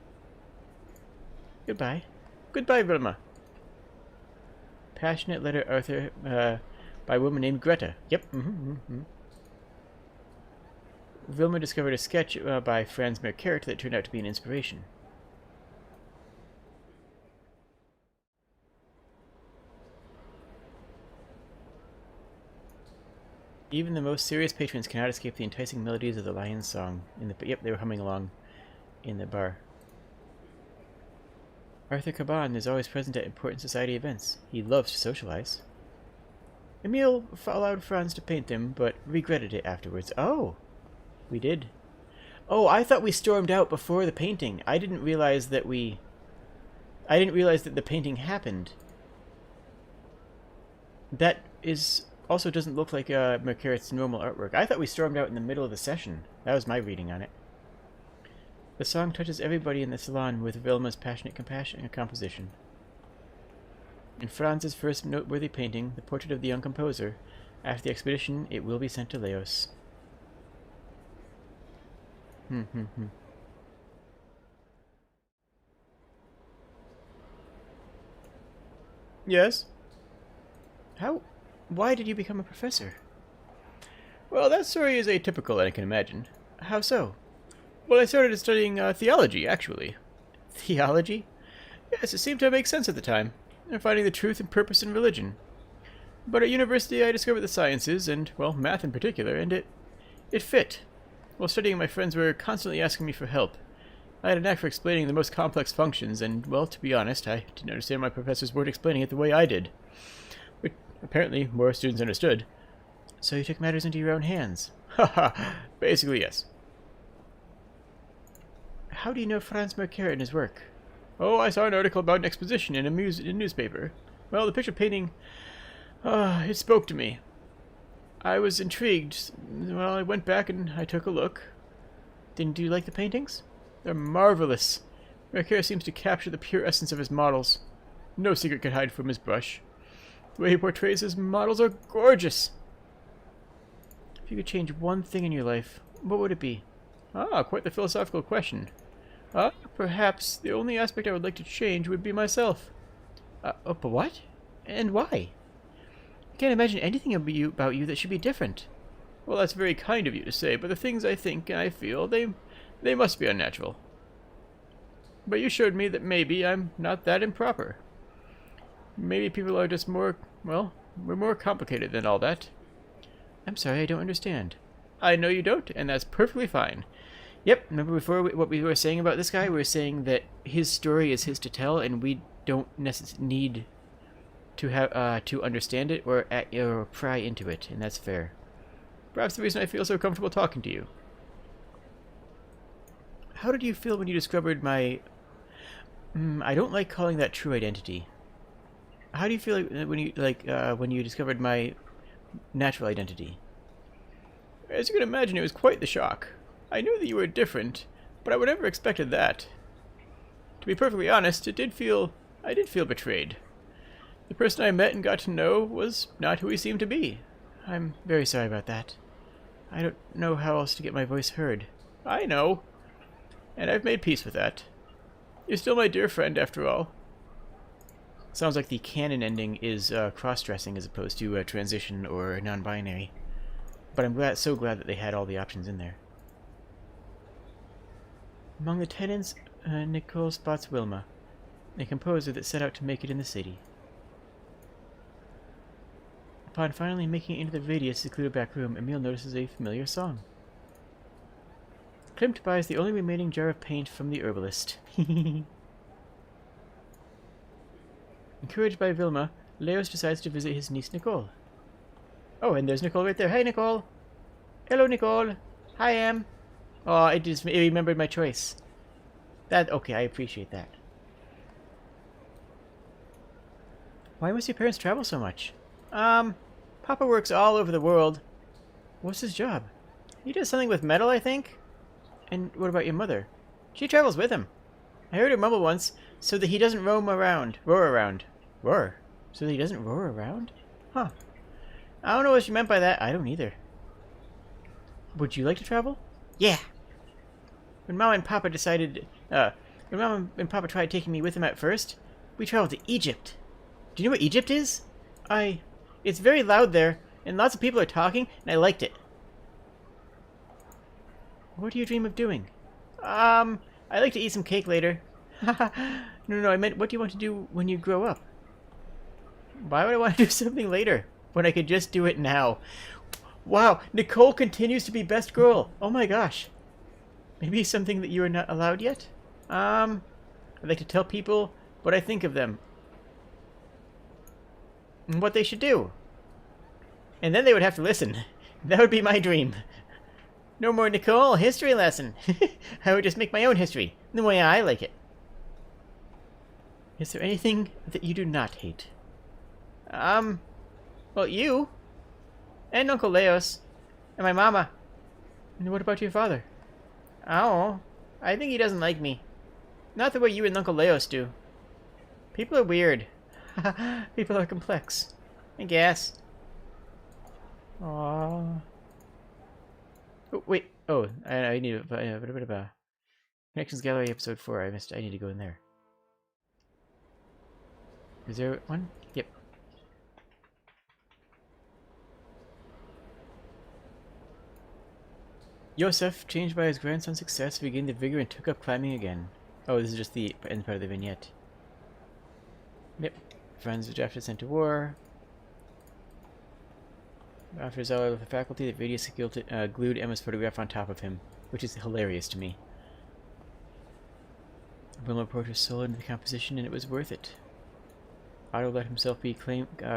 Goodbye. Goodbye, Vilma. Passionate letter, Arthur, by a woman named Greta. Yep. Vilma discovered a sketch by Franz Merkert that turned out to be an inspiration. Even the most serious patrons cannot escape the enticing melodies of the lion's song. Yep, they were humming along in the bar. Arthur Caban is always present at important society events. He loves to socialize. Emil allowed Franz to paint them, but regretted it afterwards. Oh, we did. Oh, I thought we stormed out before the painting. I didn't realize that the painting happened. That is... also doesn't look like Merkert's normal artwork. I thought we stormed out in the middle of the session. That was my reading on it. The song touches everybody in the salon with Vilma's passionate compassion and composition. In Franz's first noteworthy painting, the portrait of the young composer, after the expedition, it will be sent to Laos. Yes? Why did you become a professor? Well, that story is atypical, I can imagine. How so? Well, I started studying theology, actually. Theology? Yes, it seemed to make sense at the time, and finding the truth and purpose in religion. But at university I discovered the sciences, and, well, math in particular, and it fit. While studying, my friends were constantly asking me for help. I had a knack for explaining the most complex functions, and, well, to be honest, I didn't understand my professors weren't explaining it the way I did. But apparently, more students understood. So you took matters into your own hands? Haha, basically yes. How do you know Franz Merkert and his work? Oh, I saw an article about an exposition in a newspaper. Well, the picture painting, it spoke to me. I was intrigued. Well, I went back and I took a look. Didn't you like the paintings? They're marvelous. Merkert seems to capture the pure essence of his models. No secret could hide from his brush. The way he portrays his models are gorgeous. If you could change one thing in your life, what would it be? Ah, quite the philosophical question. Perhaps the only aspect I would like to change would be myself. But what? And why? I can't imagine anything about you that should be different. Well, that's very kind of you to say, but the things I think and I feel, they must be unnatural. But you showed me that maybe I'm not that improper. Maybe people are just more, well, we're more complicated than all that. I'm sorry, I don't understand. I know you don't, and that's perfectly fine. Yep, remember before what we were saying about this guy? We were saying that his story is his to tell, and we don't need to have to understand it or pry into it, and that's fair. Perhaps the reason I feel so comfortable talking to you. How did you feel when you discovered my... I don't like calling that true identity. How do you feel when you discovered my natural identity? As you can imagine, it was quite the shock. I knew that you were different, but I would never expected that. To be perfectly honest, I did feel betrayed. The person I met and got to know was not who he seemed to be. I'm very sorry about that. I don't know how else to get my voice heard. I know, and I've made peace with that. You're still my dear friend, after all. Sounds like the canon ending is cross-dressing as opposed to transition or non-binary. But I'm so glad that they had all the options in there. Among the tenants, Nicole spots Wilma, a composer that set out to make it in the city. Upon finally making it into the radius secluded back room, Emil notices a familiar song. Klimt buys the only remaining jar of paint from the herbalist. Encouraged by Vilma, Leos decides to visit his niece Nicole. Oh, and there's Nicole right there. Hi, Nicole. Hello, Nicole. Hi, Em. Oh, it remembered my choice. Okay, I appreciate that. Why must your parents travel so much? Papa works all over the world. What's his job? He does something with metal, I think. And what about your mother? She travels with him. I heard her mumble once, so that he doesn't roar around. Roar? So that he doesn't roar around? Huh. I don't know what she meant by that. I don't either. Would you like to travel? Yeah. When Mom and Papa tried taking me with them at first, we traveled to Egypt. Do you know what Egypt is? It's very loud there, and lots of people are talking, and I liked it. What do you dream of doing? I'd like to eat some cake later. No, I meant, what do you want to do when you grow up? Why would I want to do something later, when I could just do it now? Wow, Nicole continues to be best girl. Oh my gosh. Maybe something that you are not allowed yet? I'd like to tell people what I think of them. And what they should do. And then they would have to listen. That would be my dream. No more Nicole history lesson. I would just make my own history, the way I like it. Is there anything that you do not hate? Well, you. And Uncle Leos. And my mama. And what about your father? Oh, I think he doesn't like me. Not the way you and Uncle Leos do. People are weird. People are complex. I guess. Aww. Oh, wait. Oh, I need a bit of a... Connections Gallery episode 4. I missed. I need to go in there. Is there one? Yep. Yosef, changed by his grandson's success, regained the vigor and took up climbing again. Oh, this is just the end part of the vignette. Yep. Friends were drafted, sent to war. After his hour with the faculty, the Radius glued Emma's photograph on top of him, which is hilarious to me. Wilma poured her soul into the composition, and it was worth it. Otto let himself be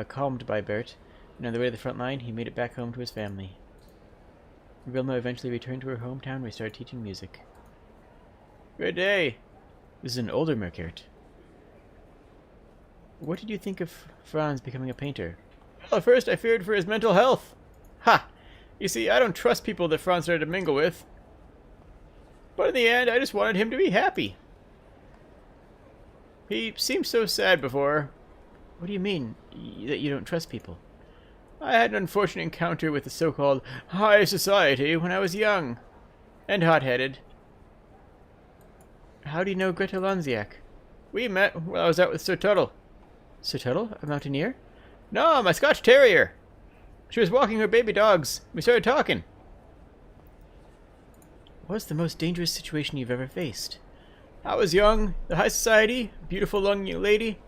calmed by Bert, and on the way to the front line, he made it back home to his family. Wilma eventually returned to her hometown where he started teaching music. Good day! This is an older Merkert. What did you think of Franz becoming a painter? Well, at first I feared for his mental health. Ha! You see, I don't trust people that Franz started to mingle with. But in the end, I just wanted him to be happy. He seemed so sad before. What do you mean, that you don't trust people? I had an unfortunate encounter with the so-called high society when I was young. And hot-headed. How do you know Greta Lonziak? We met while I was out with Sir Tuttle. Sir Tuttle? A mountaineer? No, my Scotch Terrier. She was walking her baby dogs. We started talking. What's the most dangerous situation you've ever faced? I was young, the high society, beautiful young lady.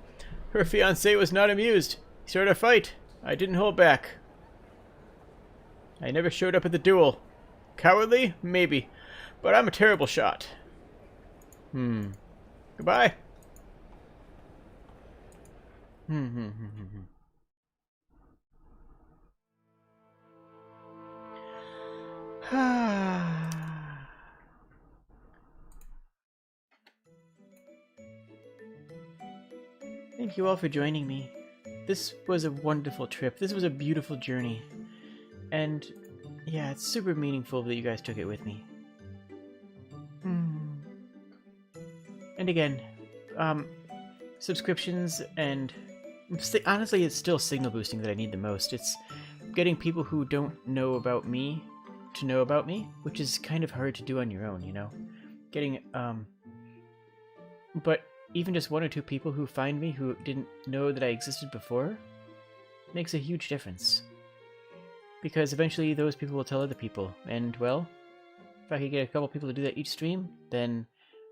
Her fiancé was not amused. He started a fight. I didn't hold back. I never showed up at the duel. Cowardly? Maybe. But I'm a terrible shot. Goodbye. Thank you all for joining me. This was a wonderful trip. This was a beautiful journey. And yeah, it's super meaningful that you guys took it with me. And again, subscriptions and honestly, it's still signal boosting that I need the most. It's getting people who don't know about me to know about me, which is kind of hard to do on your own, you know? Getting, but even just one or two people who find me who didn't know that I existed before makes a huge difference. Because eventually those people will tell other people, and well, if I could get a couple people to do that each stream, then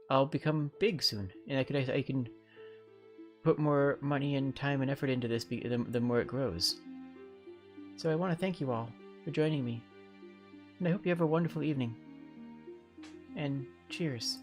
I'll become big soon, and I can put more money and time and effort into this the more it grows. So I want to thank you all for joining me, and I hope you have a wonderful evening. And cheers.